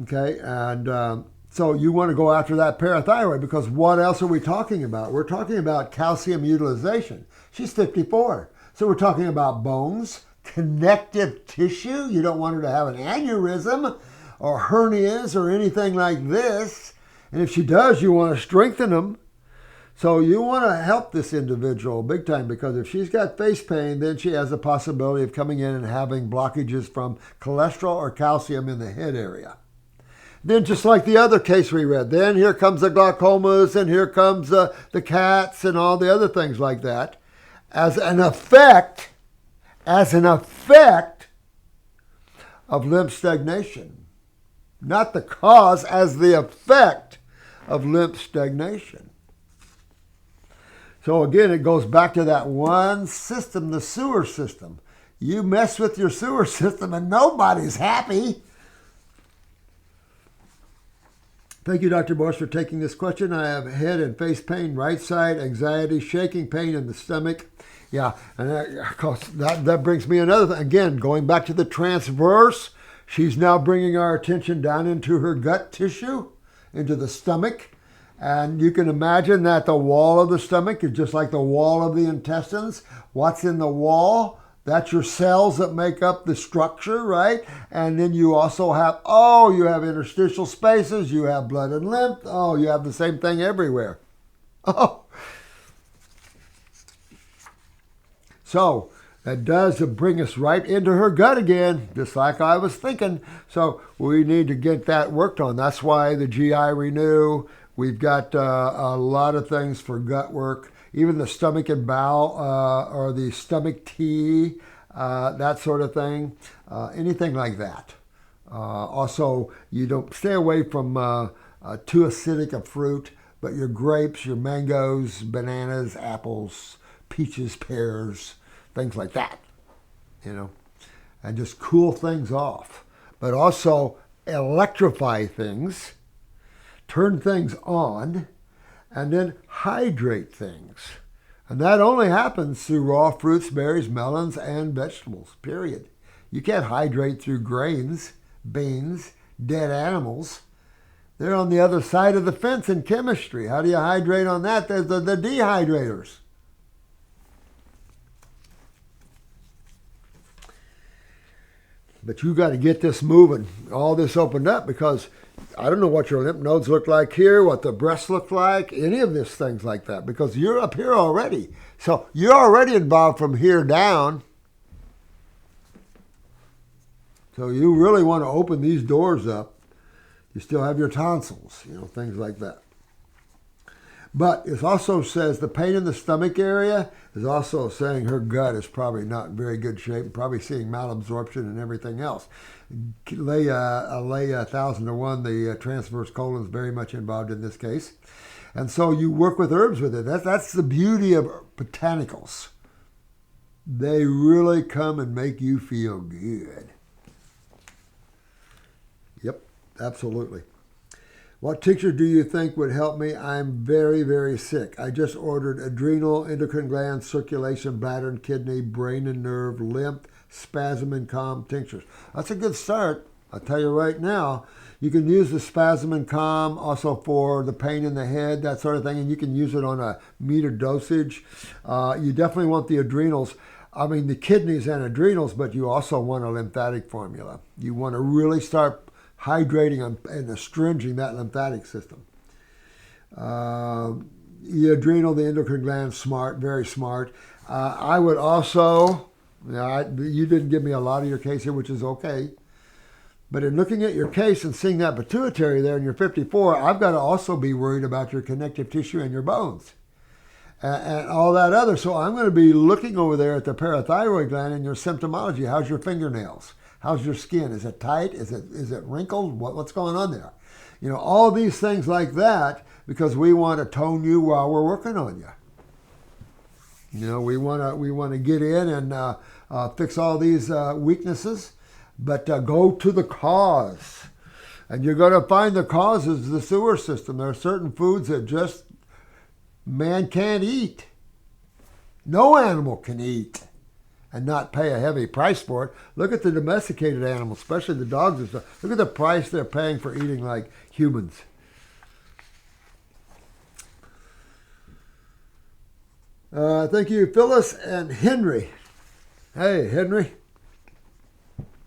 Okay, and so you want to go after that parathyroid, because what else are we talking about? We're talking about calcium utilization. She's 54. So we're talking about bones, connective tissue. You don't want her to have an aneurysm or hernias or anything like this. And if she does, you want to strengthen them. So you want to help this individual big time, because if she's got face pain, then she has the possibility of coming in and having blockages from cholesterol or calcium in the head area. Then just like the other case we read, then here comes the glaucomas, and here comes the cats and all the other things like that. As an effect of lymph stagnation. Not the cause, as the effect of lymph stagnation. So again, it goes back to that one system, the sewer system. You mess with your sewer system and nobody's happy. Thank you, Dr. Morse, for taking this question. I have head and face pain, right side, anxiety, shaking pain in the stomach. Yeah, and that brings me another thing. Again, going back to the transverse, she's now bringing our attention down into her gut tissue, into the stomach. And you can imagine that the wall of the stomach is just like the wall of the intestines. What's in the wall? That's your cells that make up the structure, right? And then you also have, you have interstitial spaces, you have blood and lymph. Oh, you have the same thing everywhere. Oh. So that does bring us right into her gut again, just like I was thinking. So we need to get that worked on. That's why the GI Renew, we've got a lot of things for gut work. Even the stomach and bowel, or the stomach tea, that sort of thing, anything like that. Also, you don't stay away from too acidic a fruit, but your grapes, your mangoes, bananas, apples, peaches, pears, things like that, and just cool things off. But also electrify things, turn things on, and then hydrate things. And that only happens through raw fruits, berries, melons, and vegetables, period. You can't hydrate through grains, beans, dead animals. They're on the other side of the fence in chemistry. How do you hydrate on that? There's the dehydrators. But you got to get this moving, all this opened up, because I don't know what your lymph nodes look like here, what the breasts look like, any of these things like that, because you're up here already. So you're already involved from here down. So you really want to open these doors up. You still have your tonsils, things like that. But it also says the pain in the stomach area is also saying her gut is probably not in very good shape, probably seeing malabsorption and everything else. Lay 1,000 to 1, the transverse colon is very much involved in this case. And so you work with herbs with it. That's the beauty of botanicals. They really come and make you feel good. Yep, absolutely. What tincture do you think would help me? I'm very, very sick. I just ordered adrenal, endocrine gland, circulation, bladder and kidney, brain and nerve, lymph, spasm and calm tinctures. That's a good start. I'll tell you right now. You can use the spasm and calm also for the pain in the head, that sort of thing, and you can use it on a meter dosage. You definitely want the adrenals. I mean, the kidneys and adrenals, but you also want a lymphatic formula. You want to really start hydrating and astringing that lymphatic system. The adrenal, the endocrine gland, smart, very smart. I would also, you didn't give me a lot of your case here, which is okay. But in looking at your case and seeing that pituitary there and you're 54, I've got to also be worried about your connective tissue and your bones and all that other. So I'm going to be looking over there at the parathyroid gland and your symptomology. How's your fingernails? How's your skin? Is it tight? Is it wrinkled? What's going on there? You know, all these things like that, because we want to tone you while we're working on you. You know, we want to get in and fix all these weaknesses, but go to the cause. And you're going to find the cause is the sewer system. There are certain foods that just man can't eat. No animal can eat and not pay a heavy price for it. Look at the domesticated animals, especially the dogs and stuff. Look at the price they're paying for eating like humans. Thank you, Phyllis and Henry. Hey, Henry.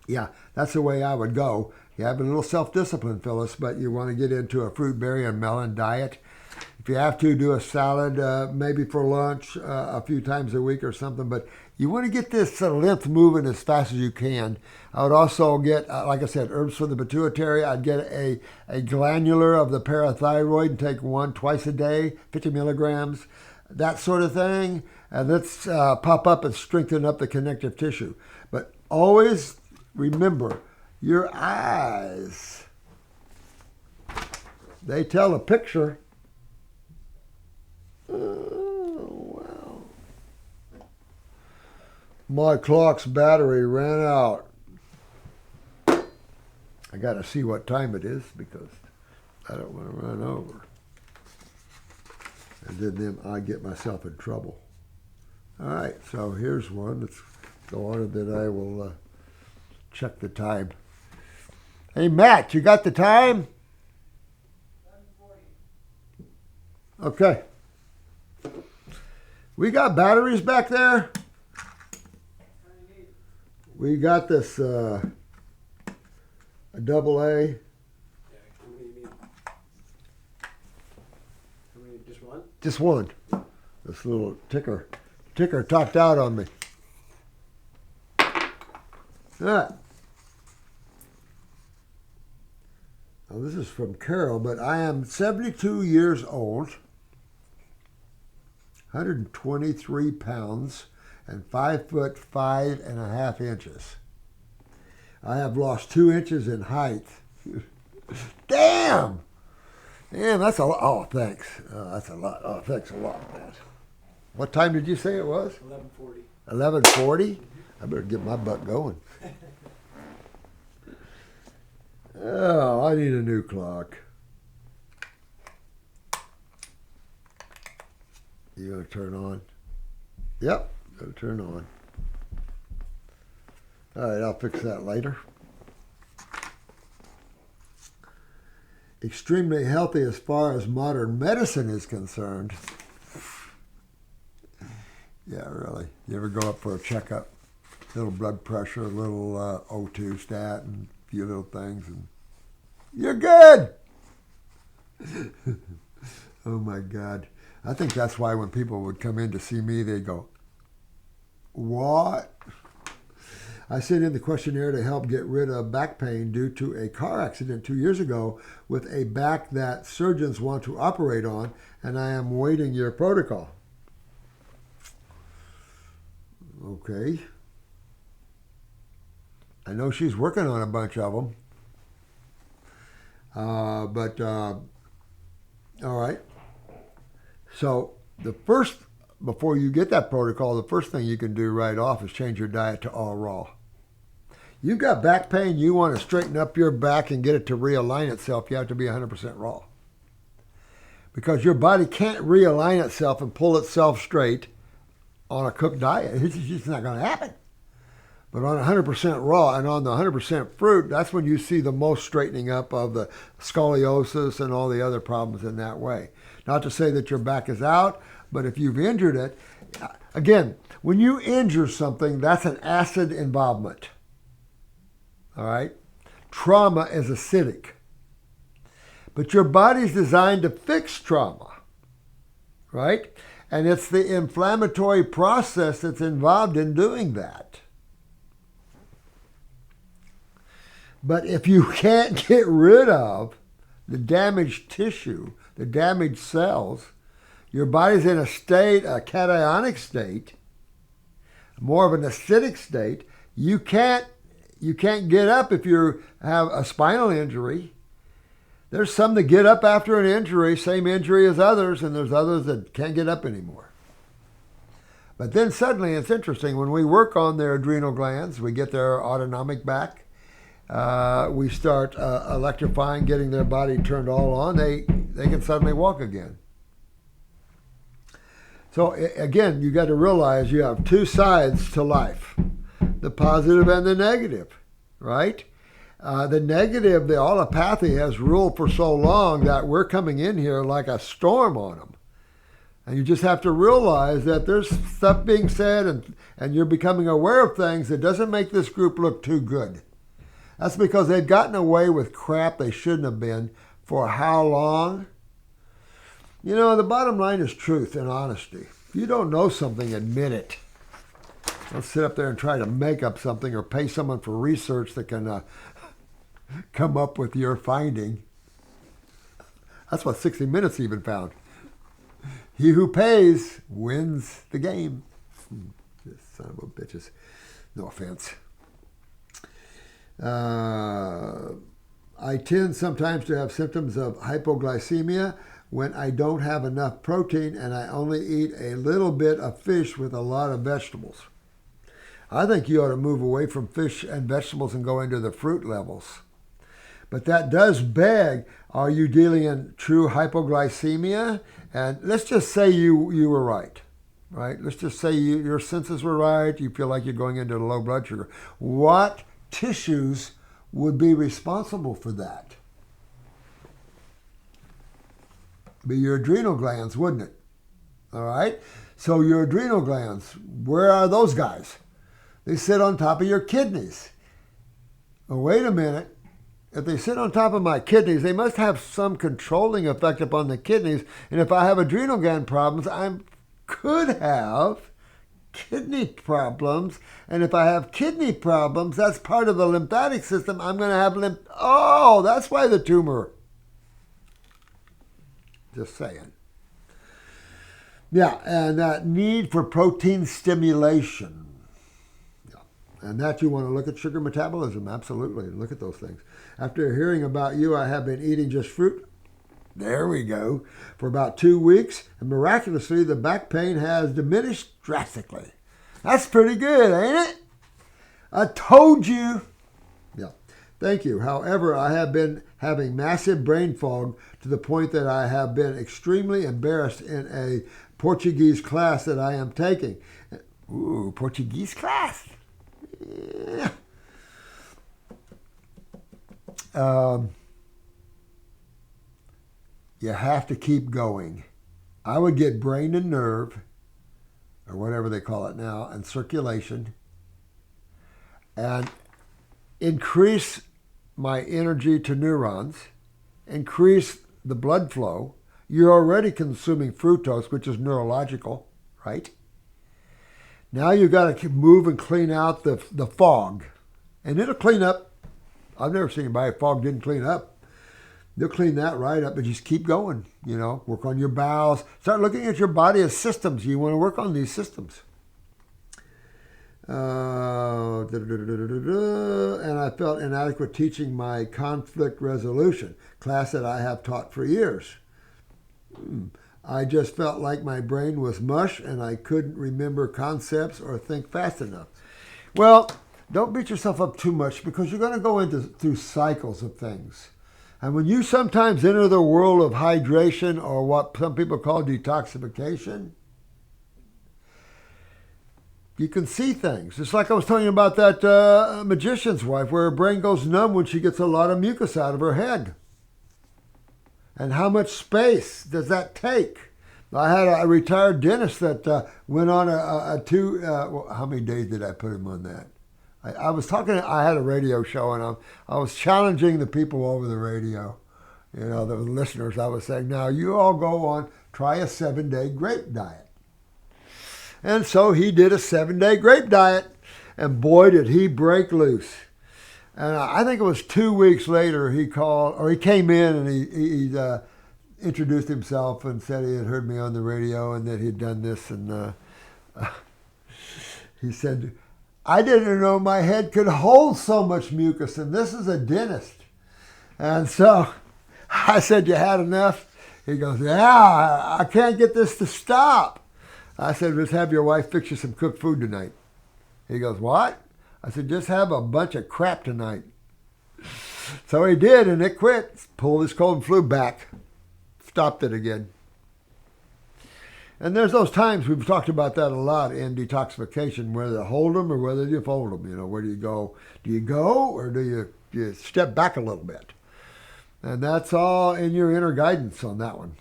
Yeah, that's the way I would go. You have a little self-discipline, Phyllis, but you want to get into a fruit, berry, and melon diet. If you have to, do a salad, maybe for lunch a few times a week or something, but you want to get this lymph moving as fast as you can. I would also get, like I said, herbs for the pituitary. I'd get a glandular of the parathyroid and take one twice a day, 50 milligrams, that sort of thing. And let's pop up and strengthen up the connective tissue. But always remember, your eyes, they tell a picture. Oh, wow. My clock's battery ran out. I got to see what time it is because I don't want to run over. And then I get myself in trouble. All right, so here's one. Let's go on and then I will check the time. Hey, Matt, you got the time? 11:40. Okay. We got batteries back there? We got this a double A. Yeah, how many you need? How many, just one? Just one. This little ticker talked out on me. Ah. Now this is from Carol, but I am 72 years old, 123 pounds, and 5 foot 5.5 inches. I have lost 2 inches in height. Damn! Damn, that's a lot. Oh, thanks. That's a lot. Oh, thanks a lot, man. What time did you say it was? 11:40. 11:40? Mm-hmm. I better get my butt going. Oh, I need a new clock. You gonna turn on? Yep, gonna turn on. All right, I'll fix that later. Extremely healthy as far as modern medicine is concerned. Yeah, really. You ever go up for a checkup? Little blood pressure, a little O2 stat, and a few little things, and you're good. Oh my God. I think that's why when people would come in to see me, they'd go, what? I sent in the questionnaire to help get rid of back pain due to a car accident 2 years ago with a back that surgeons want to operate on, and I am waiting your protocol. Okay. I know she's working on a bunch of them. All right. So before you get that protocol, the first thing you can do right off is change your diet to all raw. You've got back pain, you want to straighten up your back and get it to realign itself, you have to be 100% raw. Because your body can't realign itself and pull itself straight on a cooked diet. It's just not going to happen. But on 100% raw and on the 100% fruit, that's when you see the most straightening up of the scoliosis and all the other problems in that way. Not to say that your back is out, but if you've injured it, again, when you injure something, that's an acid involvement. All right? Trauma is acidic. But your body's designed to fix trauma, right? And it's the inflammatory process that's involved in doing that. But if you can't get rid of the damaged tissue, the damaged cells, your body's in a state, a cationic state, more of an acidic state, you can't you can't get up if you have a spinal injury. There's some that get up after an injury, same injury as others, and there's others that can't get up anymore. But then suddenly, it's interesting, when we work on their adrenal glands, we get their autonomic back, we start electrifying, getting their body turned all on, they can suddenly walk again. So again, you got to realize you have two sides to life, the positive and the negative, right? The negative, the allopathy has ruled for so long that we're coming in here like a storm on them. And you just have to realize that there's stuff being said and you're becoming aware of things that doesn't make this group look too good. That's because they've gotten away with crap they shouldn't have been for how long? You know, the bottom line is truth and honesty. If you don't know something, admit it. Don't sit up there and try to make up something or pay someone for research that can come up with your finding. That's what 60 Minutes even found. He who pays wins the game. Son of a bitches. No offense. I tend sometimes to have symptoms of hypoglycemia when I don't have enough protein and I only eat a little bit of fish with a lot of vegetables. I think you ought to move away from fish and vegetables and go into the fruit levels. But that does beg, are you dealing in true hypoglycemia? And let's just say you were right? Let's just say your senses were right, you feel like you're going into low blood sugar. What tissues would be responsible for that? Be your adrenal glands, wouldn't it? All right? So your adrenal glands, where are those guys? They sit on top of your kidneys. Oh, wait a minute. If they sit on top of my kidneys, they must have some controlling effect upon the kidneys. And if I have adrenal gland problems, I could have kidney problems. And if I have kidney problems, that's part of the lymphatic system. I'm going to have Oh, that's why the tumor. Just saying. Yeah, and that need for protein stimulation. And that you want to look at sugar metabolism, absolutely. Look at those things. After hearing about you, I have been eating just fruit. There we go. For about 2 weeks, and miraculously, the back pain has diminished drastically. That's pretty good, ain't it? I told you. Yeah, thank you. However, I have been having massive brain fog to the point that I have been extremely embarrassed in a Portuguese class that I am taking. Ooh, Portuguese class. Yeah. You have to keep going. I would get brain and nerve, or whatever they call it now, and circulation, and increase my energy to neurons, increase the blood flow. You're already consuming fructose, which is neurological, right? Now you've got to move and clean out the fog. And it'll clean up. I've never seen anybody fog didn't clean up. They'll clean that right up, but just keep going. Work on your bowels. Start looking at your body as systems. You want to work on these systems. And I felt inadequate teaching my conflict resolution class that I have taught for years. I just felt like my brain was mush and I couldn't remember concepts or think fast enough. Well, don't beat yourself up too much because you're going to go through cycles of things. And when you sometimes enter the world of hydration or what some people call detoxification, you can see things. It's like I was telling you about that magician's wife where her brain goes numb when she gets a lot of mucus out of her head. And how much space does that take? I had a retired dentist that went on how many days did I put him on that? I was talking, I had a radio show and I was challenging the people over the radio, the listeners. I was saying, now you all go on, try a 7-day grape diet. And so he did a 7-day grape diet and boy did he break loose. And I think it was 2 weeks later he came in and he introduced himself and said he had heard me on the radio and that he'd done this. And he said, I didn't know my head could hold so much mucus, and this is a dentist. And so I said, you had enough? He goes, yeah, I can't get this to stop. I said, just have your wife fix you some cooked food tonight. He goes, what? I said, just have a bunch of crap tonight. So he did, and it quit. Pulled his cold and flu back. Stopped it again. And there's those times, we've talked about that a lot in detoxification, whether you hold them or whether you fold them. You know, where do you go? Do you go or do you step back a little bit? And that's all in your inner guidance on that one.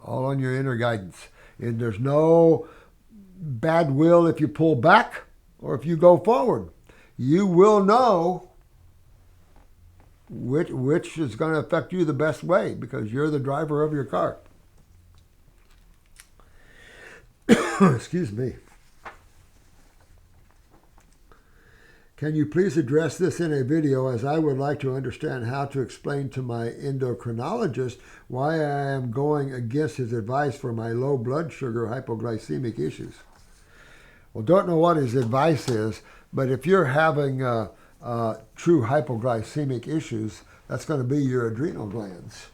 All on your inner guidance. And there's no bad will if you pull back or if you go forward. You will know which is going to affect you the best way because you're the driver of your car. Excuse me. Can you please address this in a video, as I would like to understand how to explain to my endocrinologist why I am going against his advice for my low blood sugar hypoglycemic issues. Well, don't know what his advice is, but if you're having true hypoglycemic issues, that's going to be your adrenal glands.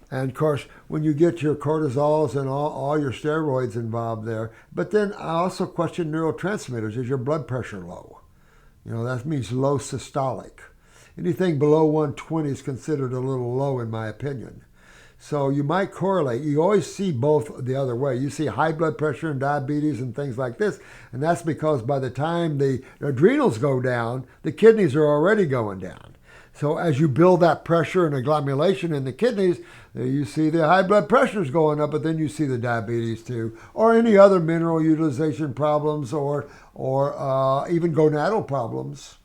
And of course, when you get your cortisols and all your steroids involved there, but then I also question neurotransmitters. Is your blood pressure low? You know, that means low systolic. Anything below 120 is considered a little low in my opinion. So you might correlate. You always see both the other way. You see high blood pressure and diabetes and things like this. And that's because by the time the adrenals go down, the kidneys are already going down. So as you build that pressure and agglomulation in the kidneys, you see the high blood pressures going up, but then you see the diabetes too, or any other mineral utilization problems, or even gonadal problems,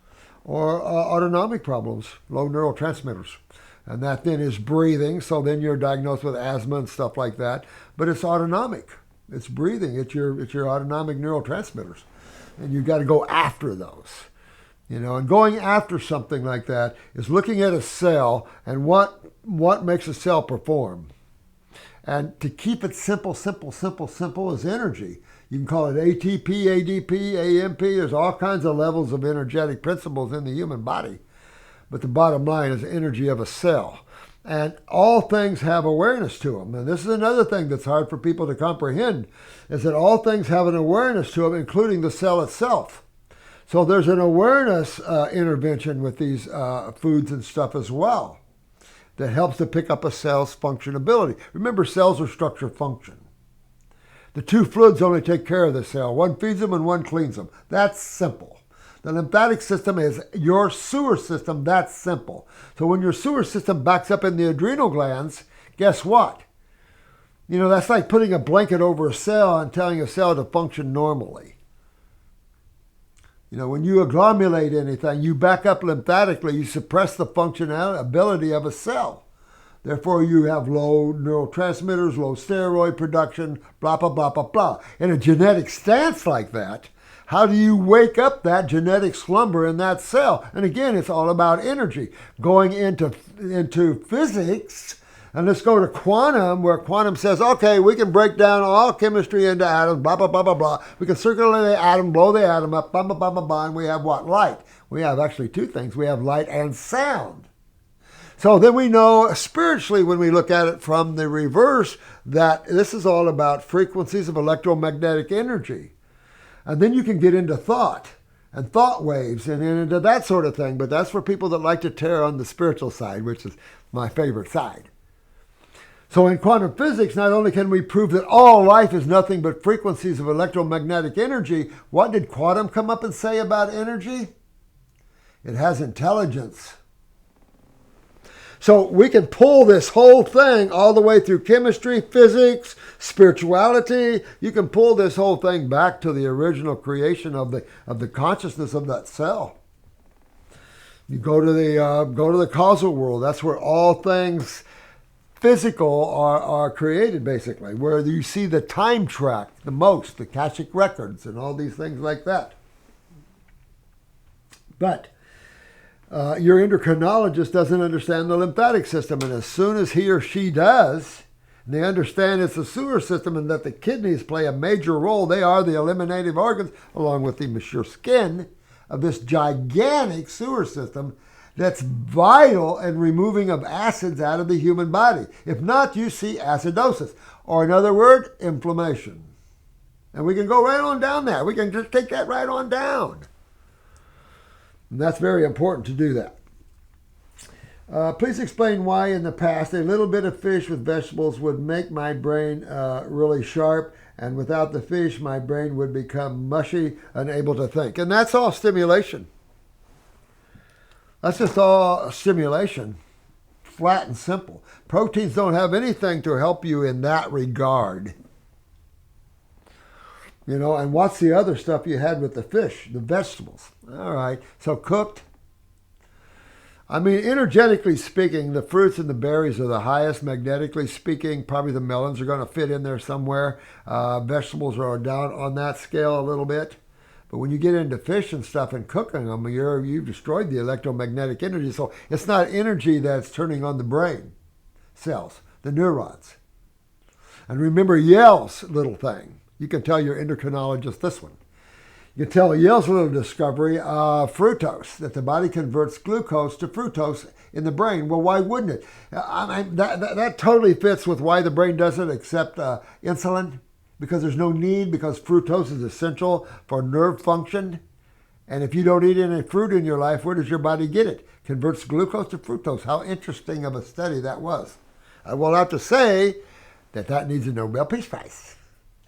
or autonomic problems, low neurotransmitters. And that then is breathing, so then you're diagnosed with asthma and stuff like that. But it's autonomic. It's breathing. It's your autonomic neurotransmitters. And you've got to go after those. You know, and going after something like that is looking at a cell and what makes a cell perform. And to keep it simple is energy. You can call it ATP, ADP, AMP. There's all kinds of levels of energetic principles in the human body. But the bottom line is energy of a cell. And all things have awareness to them. And this is another thing that's hard for people to comprehend, is that all things have an awareness to them, including the cell itself. So there's an awareness intervention with these foods and stuff as well that helps to pick up a cell's functionability. Remember, cells are structure function. The two fluids only take care of the cell. One feeds them and one cleans them. That's simple. The lymphatic system is your sewer system. That's simple. So when your sewer system backs up in the adrenal glands, guess what? You know, that's like putting a blanket over a cell and telling a cell to function normally. You know, when you agglomulate anything, you back up lymphatically, you suppress the functionality of a cell. Therefore, you have low neurotransmitters, low steroid production, blah, blah, blah, blah, blah. In a genetic stance like that, how do you wake up that genetic slumber in that cell? And again, it's all about energy. Going into physics, and let's go to quantum, where quantum says, okay, we can break down all chemistry into atoms, blah, blah, blah, blah, blah. We can circulate the atom, blow the atom up, blah, blah, blah, blah, blah, and we have what? Light. We have actually two things. We have light and sound. So then we know spiritually, when we look at it from the reverse, that this is all about frequencies of electromagnetic energy. And then you can get into thought and thought waves and into that sort of thing. But that's for people that like to tear on the spiritual side, which is my favorite side. So in quantum physics, not only can we prove that all life is nothing but frequencies of electromagnetic energy, what did quantum come up and say about energy? It has intelligence. So we can pull this whole thing all the way through chemistry, physics, spirituality. You can pull this whole thing back to the original creation of the consciousness of that cell. You go to the causal world. That's where all things physical are created, basically, where you see the time track the most, the Akashic records and all these things like that. But your endocrinologist doesn't understand the lymphatic system, and as soon as he or she does, and they understand it's a sewer system and that the kidneys play a major role, they are the eliminative organs, along with the mature skin of this gigantic sewer system that's vital in removing of acids out of the human body. If not, you see acidosis, or in other words, inflammation. And we can go right on down that. We can just take that right on down. And that's very important to do that. Please explain why in the past a little bit of fish with vegetables would make my brain really sharp, and without the fish my brain would become mushy, unable to think. And that's all stimulation. That's just all stimulation, flat and simple. Proteins don't have anything to help you in that regard. You know, and what's the other stuff you had with the fish? The vegetables. All right, so cooked. I mean, energetically speaking, the fruits and the berries are the highest. Magnetically speaking, probably the melons are going to fit in there somewhere. Vegetables are down on that scale a little bit. But when you get into fish and stuff and cooking them, you've destroyed the electromagnetic energy. So it's not energy that's turning on the brain cells, the neurons. And remember Yale's little thing. You can tell your endocrinologist this one. You can tell Yale's little discovery, fructose, that the body converts glucose to fructose in the brain. Well, why wouldn't it? I mean, that totally fits with why the brain doesn't accept insulin. Because there's no need, because fructose is essential for nerve function. And if you don't eat any fruit in your life, where does your body get it? Converts glucose to fructose. How interesting of a study that was. I will have to say that needs a Nobel Peace Prize.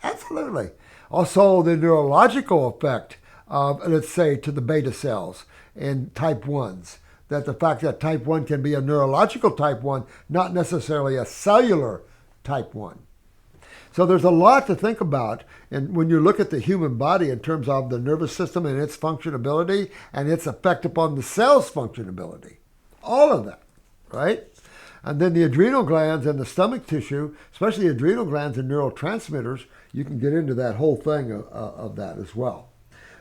Absolutely. Also, the neurological effect of, let's say, to the beta cells in type 1s. That the fact that type 1 can be a neurological type 1, not necessarily a cellular type 1. So there's a lot to think about, and when you look at the human body in terms of the nervous system and its functionability and its effect upon the cell's functionability. All of that, right? And then the adrenal glands and the stomach tissue, especially adrenal glands and neurotransmitters, you can get into that whole thing of that as well.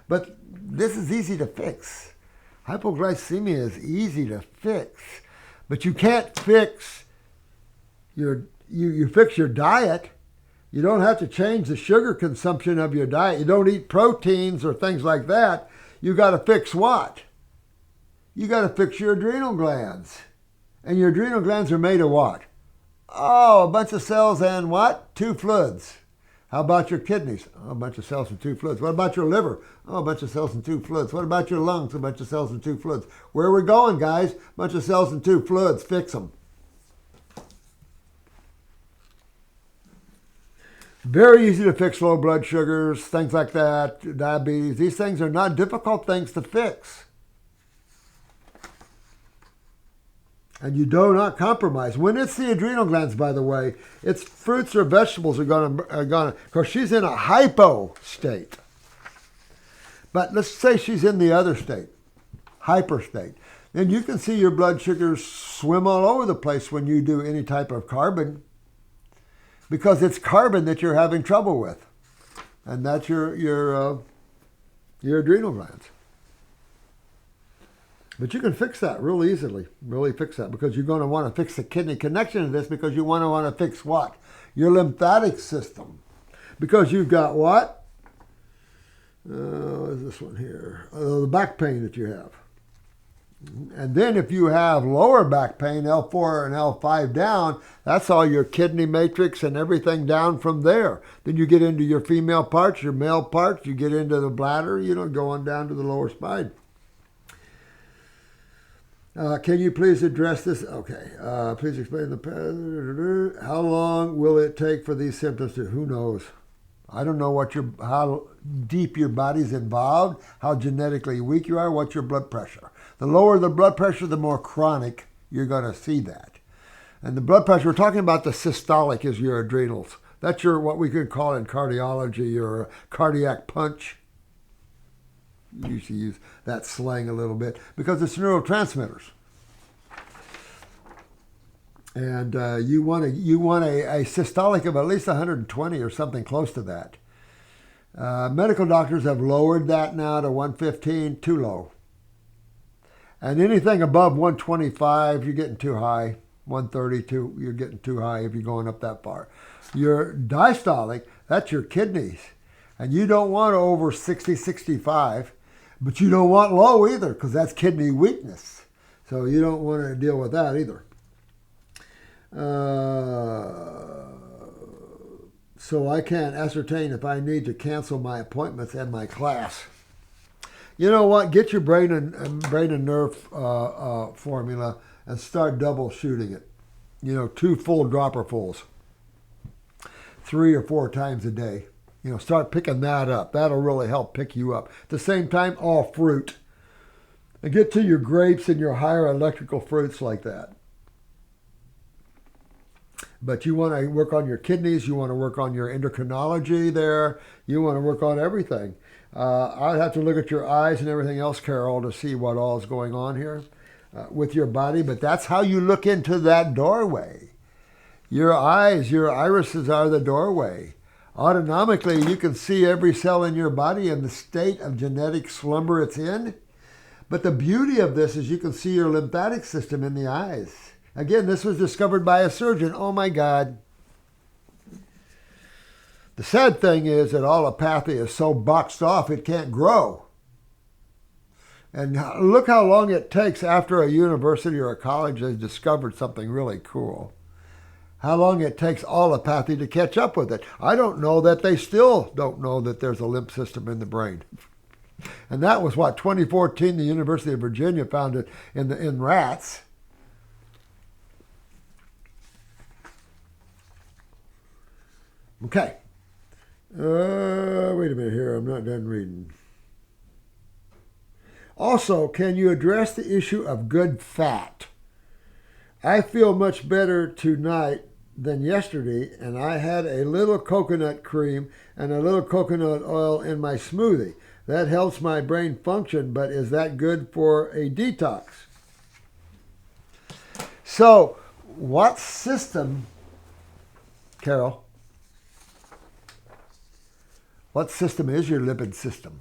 But this is easy to fix. Hypoglycemia is easy to fix, but you can't fix you fix your diet. You don't have to change the sugar consumption of your diet. You don't eat proteins or things like that. You got to fix what? You got to fix your adrenal glands. And your adrenal glands are made of what? Oh, a bunch of cells and what? 2 fluids. How about your kidneys? Oh, a bunch of cells and 2 fluids. What about your liver? Oh, a bunch of cells and 2 fluids. What about your lungs? A bunch of cells and 2 fluids. Where are we going, guys? A bunch of cells and 2 fluids. Fix them. Very easy to fix low blood sugars, things like that, diabetes. These things are not difficult things to fix. And you do not compromise. When it's the adrenal glands, by the way, it's fruits or vegetables are going to, because she's in a hypo state. But let's say she's in the other state, hyper state. Then you can see your blood sugars swim all over the place when you do any type of carbon. Because it's carbon that you're having trouble with. And that's your adrenal glands. But you can fix that real easily. Really fix that. Because you're going to want to fix the kidney connection to this. Because you want to fix what? Your lymphatic system. Because you've got what? What is this one here? The back pain that you have. And then if you have lower back pain, L4 and L5 down, that's all your kidney matrix and everything down from there. Then you get into your female parts, your male parts, you get into the bladder, go on down to the lower spine. Can you please address this? Okay. Please explain how long will it take for these symptoms to, who knows? I don't know how deep your body's involved, how genetically weak you are, what's your blood pressure. The lower the blood pressure, the more chronic you're going to see that. And the blood pressure, we're talking about the systolic is your adrenals. That's what we could call in cardiology your cardiac punch. You usually use that slang a little bit because it's neurotransmitters. And you want a systolic of at least 120 or something close to that. Medical doctors have lowered that now to 115, too low. And anything above 125, you're getting too high. 132, you're getting too high if you're going up that far. Your diastolic, that's your kidneys. And you don't want over 60, 65 But you don't want low either, because that's kidney weakness. So you don't want to deal with that either. So I can't ascertain if I need to cancel my appointments and my class. You know what? Get your brain and nerve formula and start double shooting it. 2 full dropperfuls, 3 or 4 times a day. Start picking that up. That'll really help pick you up. At the same time, all fruit. And get to your grapes and your higher electrical fruits like that. But you want to work on your kidneys. You want to work on your endocrinology there. You want to work on everything. I'd have to look at your eyes and everything else, Carol, to see what all is going on here with your body. But that's how you look into that doorway. Your eyes, your irises are the doorway. Autonomically, you can see every cell in your body and the state of genetic slumber it's in. But the beauty of this is you can see your lymphatic system in the eyes. Again, this was discovered by a surgeon. Oh my God. The sad thing is that allopathy is so boxed off it can't grow. And look how long it takes after a university or a college has discovered something really cool. How long it takes allopathy to catch up with it. I don't know that they still don't know that there's a lymph system in the brain. And that was 2014, the University of Virginia found it in rats. Okay. Wait a minute here. I'm not done reading. Also, can you address the issue of good fat? I feel much better tonight than yesterday, and I had a little coconut cream and a little coconut oil in my smoothie. That helps my brain function, but is that good for a detox? So, what system, Carol? What system is your lipid system?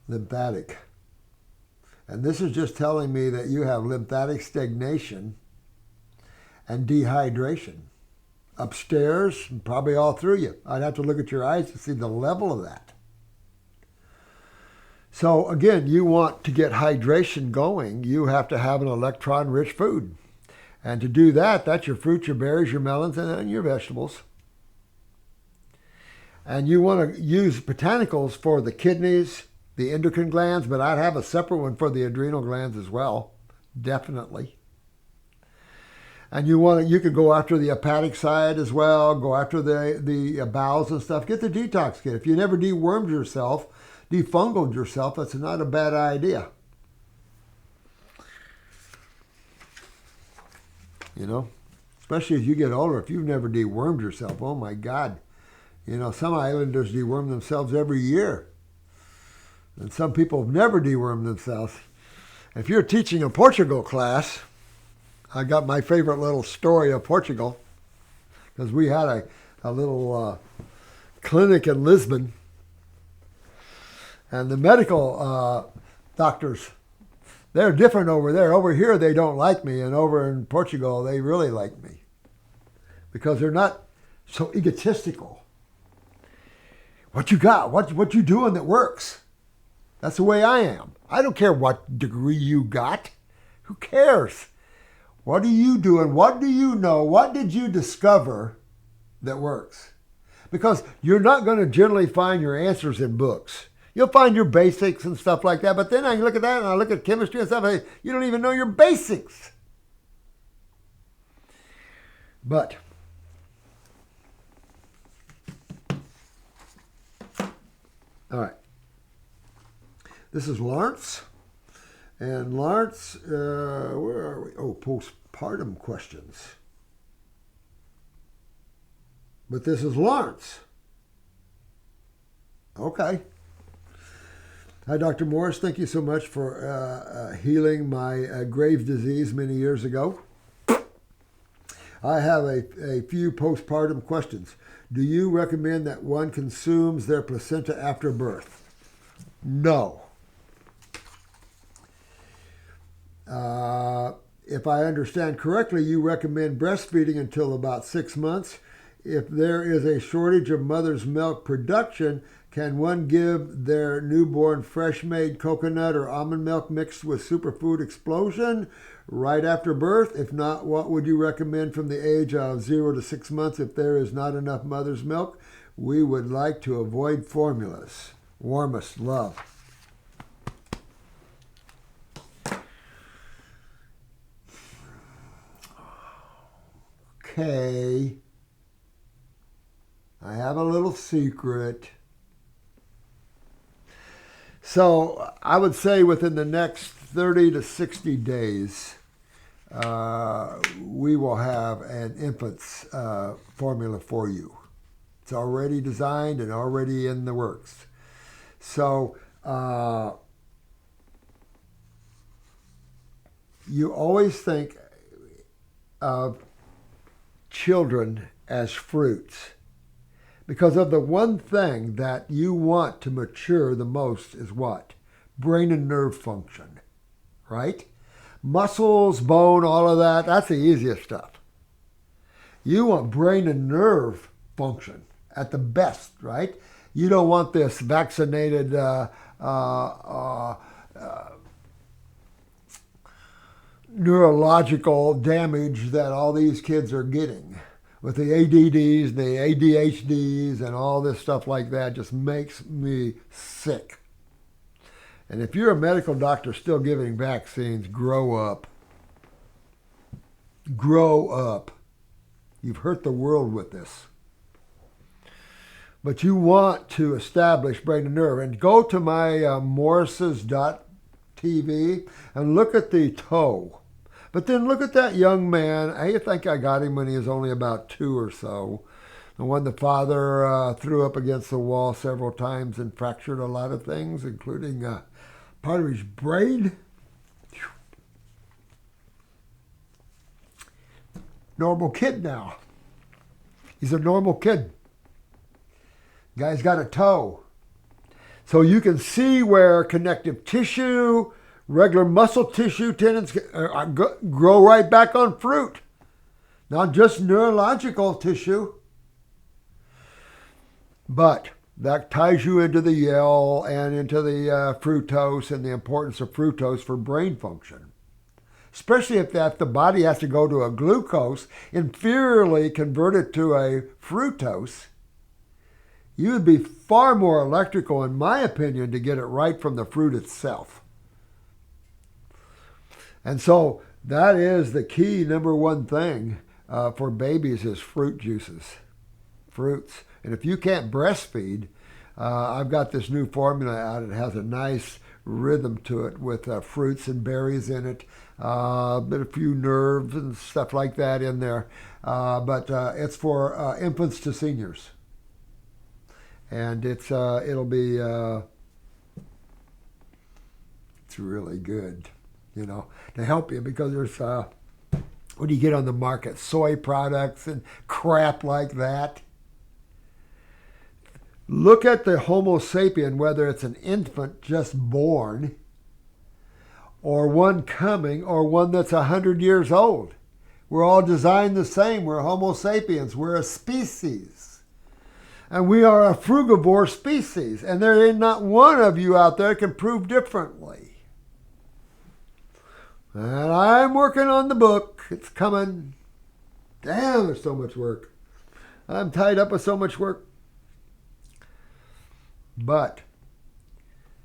Lymphatic. And this is just telling me that you have lymphatic stagnation and dehydration. Upstairs, and probably all through you. I'd have to look at your eyes to see the level of that. So again, you want to get hydration going, you have to have an electron-rich food. And to do that, that's your fruits, your berries, your melons, and your vegetables. And you want to use botanicals for the kidneys, the endocrine glands, but I'd have a separate one for the adrenal glands as well, definitely. And you could go after the hepatic side as well, go after the bowels and stuff. Get the detox kit. If you never dewormed yourself, defungal yourself, that's not a bad idea. Especially as you get older, if you've never dewormed yourself, oh my God. Some islanders deworm themselves every year. And some people have never dewormed themselves. If you're teaching a Portugal class, I got my favorite little story of Portugal, because we had a little clinic in Lisbon, and the medical doctors, they're different over there. Over here, they don't like me, and over in Portugal, they really like me, because they're not so egotistical. What you got? What you doing that works? That's the way I am. I don't care what degree you got. Who cares? What are you doing? What do you know? What did you discover that works? Because you're not going to generally find your answers in books. You'll find your basics and stuff like that, but then I look at that and I look at chemistry and stuff, and you don't even know your basics. But all right. This is Lawrence. And Lawrence, where are we? Oh, postpartum questions. But this is Lawrence. Okay. Hi, Dr. Morse. Thank you so much for healing my Graves' disease many years ago. I have a few postpartum questions. Do you recommend that one consumes their placenta after birth? No. If I understand correctly, you recommend breastfeeding until about 6 months. if there is a shortage of mother's milk production, can one give their newborn fresh-made coconut or almond milk mixed with superfood explosion right after birth? If not, what would you recommend from the age of 0 to 6 months if there is not enough mother's milk? We would like to avoid formulas. Warmest love. Okay. I have a little secret. So I would say within the next 30 to 60 days, we will have an infant's formula for you. It's already designed and already in the works. So you always think of children as fruits, because of the one thing that you want to mature the most is what? Brain and nerve function, right? Muscles, bone, all of that, that's the easiest stuff. You want brain and nerve function at the best, right? You don't want this vaccinated neurological damage that all these kids are getting with the ADDs, the ADHDs, and all this stuff like that. Just makes me sick. And if you're a medical doctor still giving vaccines, grow up. Grow up. You've hurt the world with this. But you want to establish brain and nerve. And go to my Morses.tv and look at the toe. But then look at that young man. I think I got him when he was only about 2 or so. The one the father threw up against the wall several times and fractured a lot of things, including part of his brain. Normal kid now. He's a normal kid. Guy's got a toe. So you can see where connective tissue, regular muscle tissue tendons grow right back on fruit. Not just neurological tissue. But that ties you into the yell and into the fructose and the importance of fructose for brain function. Especially if the body has to go to a glucose, inferiorly convert it to a fructose. You would be far more electrical, in my opinion, to get it right from the fruit itself. And so that is the key number one thing for babies is fruit juices, fruits. And if you can't breastfeed, I've got this new formula out. It has a nice rhythm to it with fruits and berries in it, a few nerves and stuff like that in there. But it's for infants to seniors. And it'll be it's really good, to help you, because there's what do you get on the market? Soy products and crap like that. Look at the Homo sapien, whether it's an infant just born, or one coming, or one that's 100 years old. We're all designed the same. We're Homo sapiens. We're a species. And we are a frugivore species. And there ain't not one of you out there can prove differently. And I'm working on the book. It's coming. Damn, there's so much work. I'm tied up with so much work. But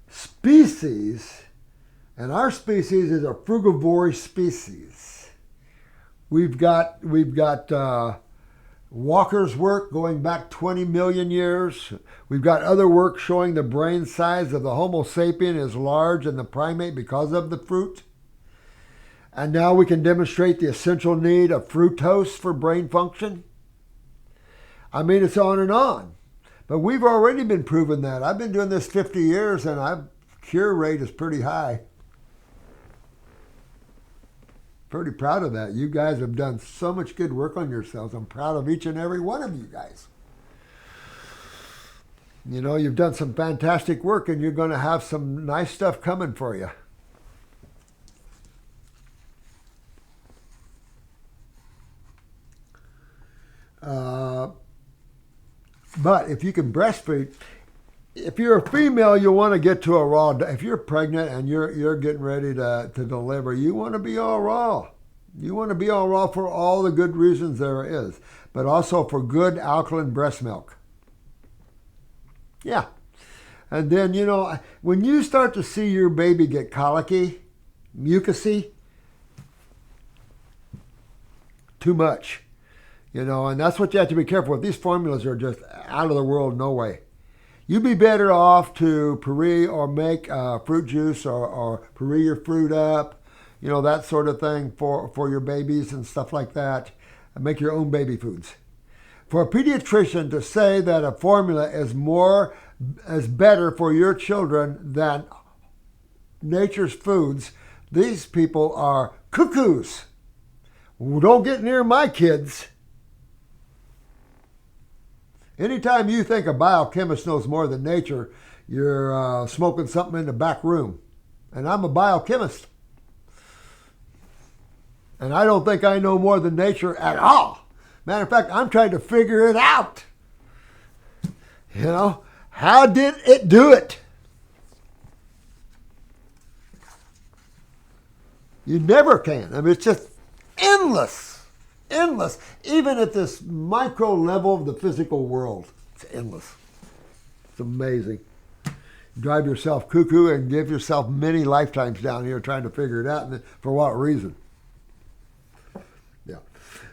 species, and our species is a frugivore species. We've got Walker's work going back 20 million years. We've got other work showing the brain size of the Homo sapien is large in the primate because of the fruit. And now we can demonstrate the essential need of fructose for brain function. I mean, it's on and on. But we've already been proving that. I've been doing this 50 years and our cure rate is pretty high. Pretty proud of that. You guys have done so much good work on yourselves. I'm proud of each and every one of you guys. You've done some fantastic work and you're going to have some nice stuff coming for you. But if you can breastfeed, if you're a female, you want to get to a raw. If you're pregnant and you're getting ready to deliver, you want to be all raw. You want to be all raw for all the good reasons there is, but also for good alkaline breast milk. Yeah. And then, when you start to see your baby get colicky, mucusy, too much, and that's what you have to be careful with. These formulas are just out of the world, no way. You'd be better off to puree or make fruit juice or puree your fruit up, that sort of thing for your babies and stuff like that. And make your own baby foods. For a pediatrician to say that a formula is better for your children than nature's foods, these people are cuckoos. Don't get near my kids. Anytime you think a biochemist knows more than nature, you're smoking something in the back room. And I'm a biochemist. And I don't think I know more than nature at all. Matter of fact, I'm trying to figure it out. How did it do it? You never can. I mean, it's just endless. Endless. Even at this micro level of the physical world, it's endless. It's amazing. Drive yourself cuckoo and give yourself many lifetimes down here trying to figure it out. And for what reason? Yeah.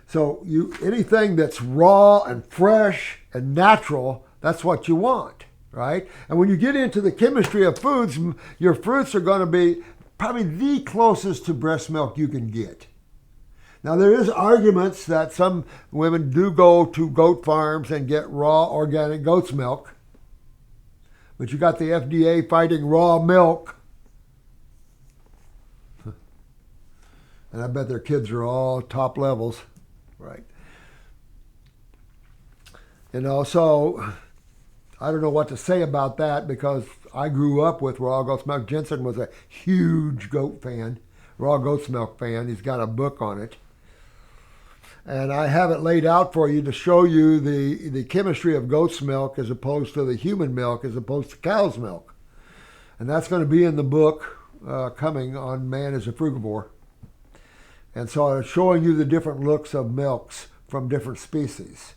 So anything that's raw and fresh and natural, that's what you want, right? And when you get into the chemistry of foods, your fruits are going to be probably the closest to breast milk you can get. Now, there is arguments that some women do go to goat farms and get raw organic goat's milk. But you got the FDA fighting raw milk. And I bet their kids are all top levels, right? So I don't know what to say about that because I grew up with raw goat's milk. Jensen was a huge goat fan, raw goat's milk fan. He's got a book on it. And I have it laid out for you to show you the chemistry of goat's milk as opposed to the human milk as opposed to cow's milk. And that's going to be in the book coming on Man is a Frugivore. And so I'm showing you the different looks of milks from different species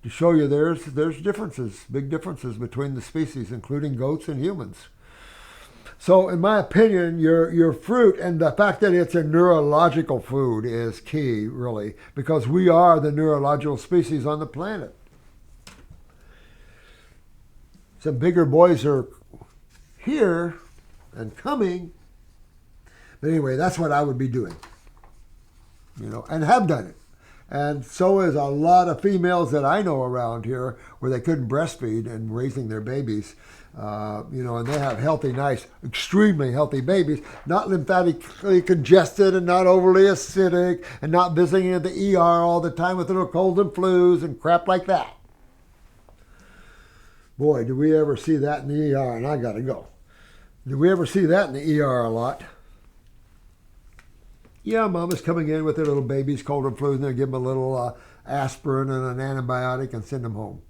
to show you there's differences, big differences between the species, including goats and humans. So in my opinion, your fruit and the fact that it's a neurological food is key, really, because we are the neurological species on the planet. Some bigger boys are here and coming. But anyway, that's what I would be doing, and have done it. And so is a lot of females that I know around here where they couldn't breastfeed and raising their babies. And they have healthy, nice, extremely healthy babies, not lymphatically congested and not overly acidic and not visiting at the ER all the time with little colds and flus and crap like that. Boy, do we ever see that in the ER, and I got to go. Do we ever see that in the ER a lot? Yeah, mama's coming in with their little babies, cold and flu, and they give them a little aspirin and an antibiotic and send them home.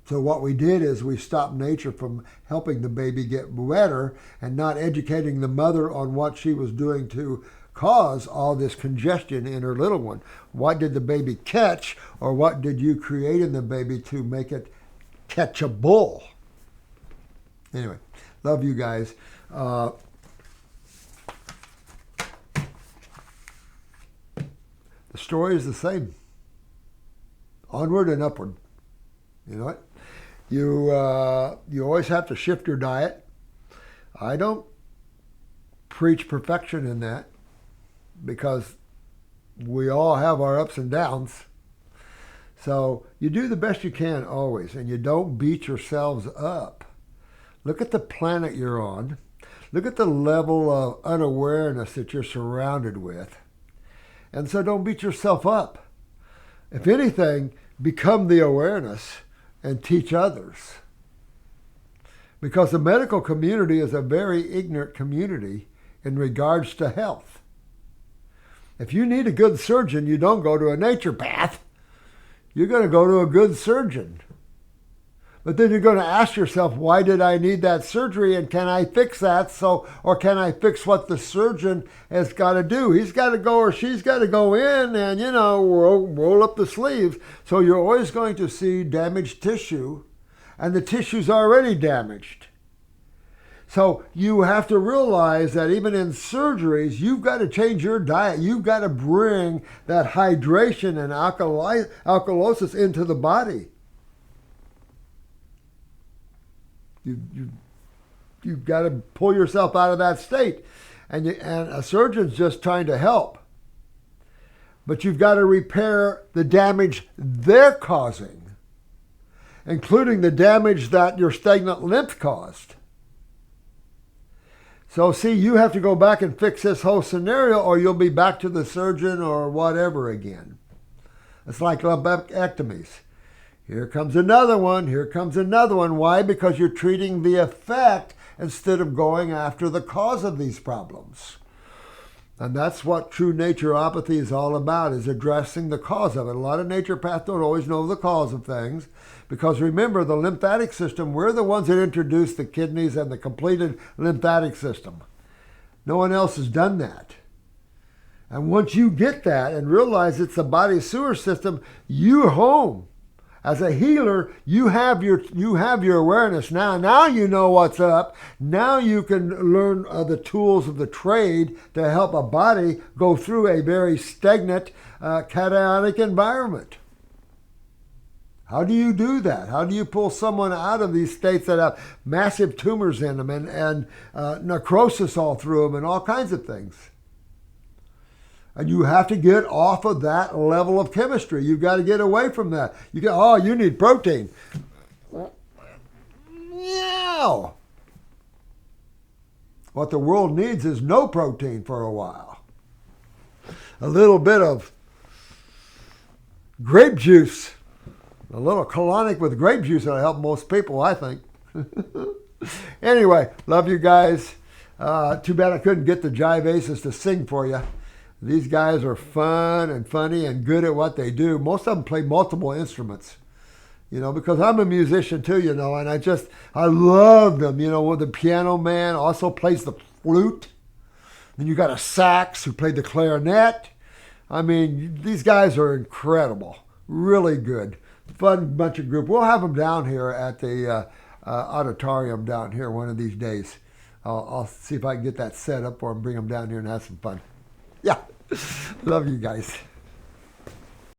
So what we did is we stopped nature from helping the baby get better and not educating the mother on what she was doing to cause all this congestion in her little one. What did the baby catch, or what did you create in the baby to make it catchable? Anyway, love you guys. The story is the same. Onward and upward. You know what? You always have to shift your diet. I don't preach perfection in that because we all have our ups and downs. So you do the best you can always, and you don't beat yourselves up. Look at the planet you're on. Look at the level of unawareness that you're surrounded with. And so don't beat yourself up. If anything, become the awareness and teach others. Because the medical community is a very ignorant community in regards to health. If you need a good surgeon, you don't go to a naturopath. you're going to go to a good surgeon. But then you're going to ask yourself, why did I need that surgery, and can I fix that? Or can I fix what the surgeon has got to do? He's got to go, or she's got to go in and, roll up the sleeves. So you're always going to see damaged tissue, and the tissue's already damaged. So you have to realize that even in surgeries, you've got to change your diet. You've got to bring that hydration and alkalosis into the body. You've got to pull yourself out of that state. And a surgeon's just trying to help. But you've got to repair the damage they're causing, including the damage that your stagnant lymph caused. So see, you have to go back and fix this whole scenario, or you'll be back to the surgeon or whatever again. It's like lumpectomies. Here comes another one. Here comes another one. Why? Because you're treating the effect instead of going after the cause of these problems. And that's what true naturopathy is all about, is addressing the cause of it. A lot of naturopaths don't always know the cause of things, because remember, the lymphatic system, we're the ones that introduced the kidneys and the completed lymphatic system. No one else has done that. And once you get that and realize it's the body sewer system, you're home. As a healer, you have your awareness now. Now you know what's up. Now you can learn the tools of the trade to help a body go through a very stagnant, chaotic environment. How do you do that? How do you pull someone out of these states that have massive tumors in them and necrosis all through them and all kinds of things? And you have to get off of that level of chemistry. You've got to get away from that. You need protein. Yeah. What the world needs is no protein for a while. A little bit of grape juice. A little colonic with grape juice will help most people, I think. Anyway, love you guys. Too bad I couldn't get the Jive Aces to sing for you. These guys are fun and funny and good at what they do. Most of them play multiple instruments, because I'm a musician too, and I love them. The piano man also plays the flute. Then you got a sax who played the clarinet. I mean, these guys are incredible, really good. Fun bunch of group. We'll have them down here at the auditorium down here one of these days. I'll see if I can get that set up for them, bring them down here and have some fun. Yeah. Love you guys.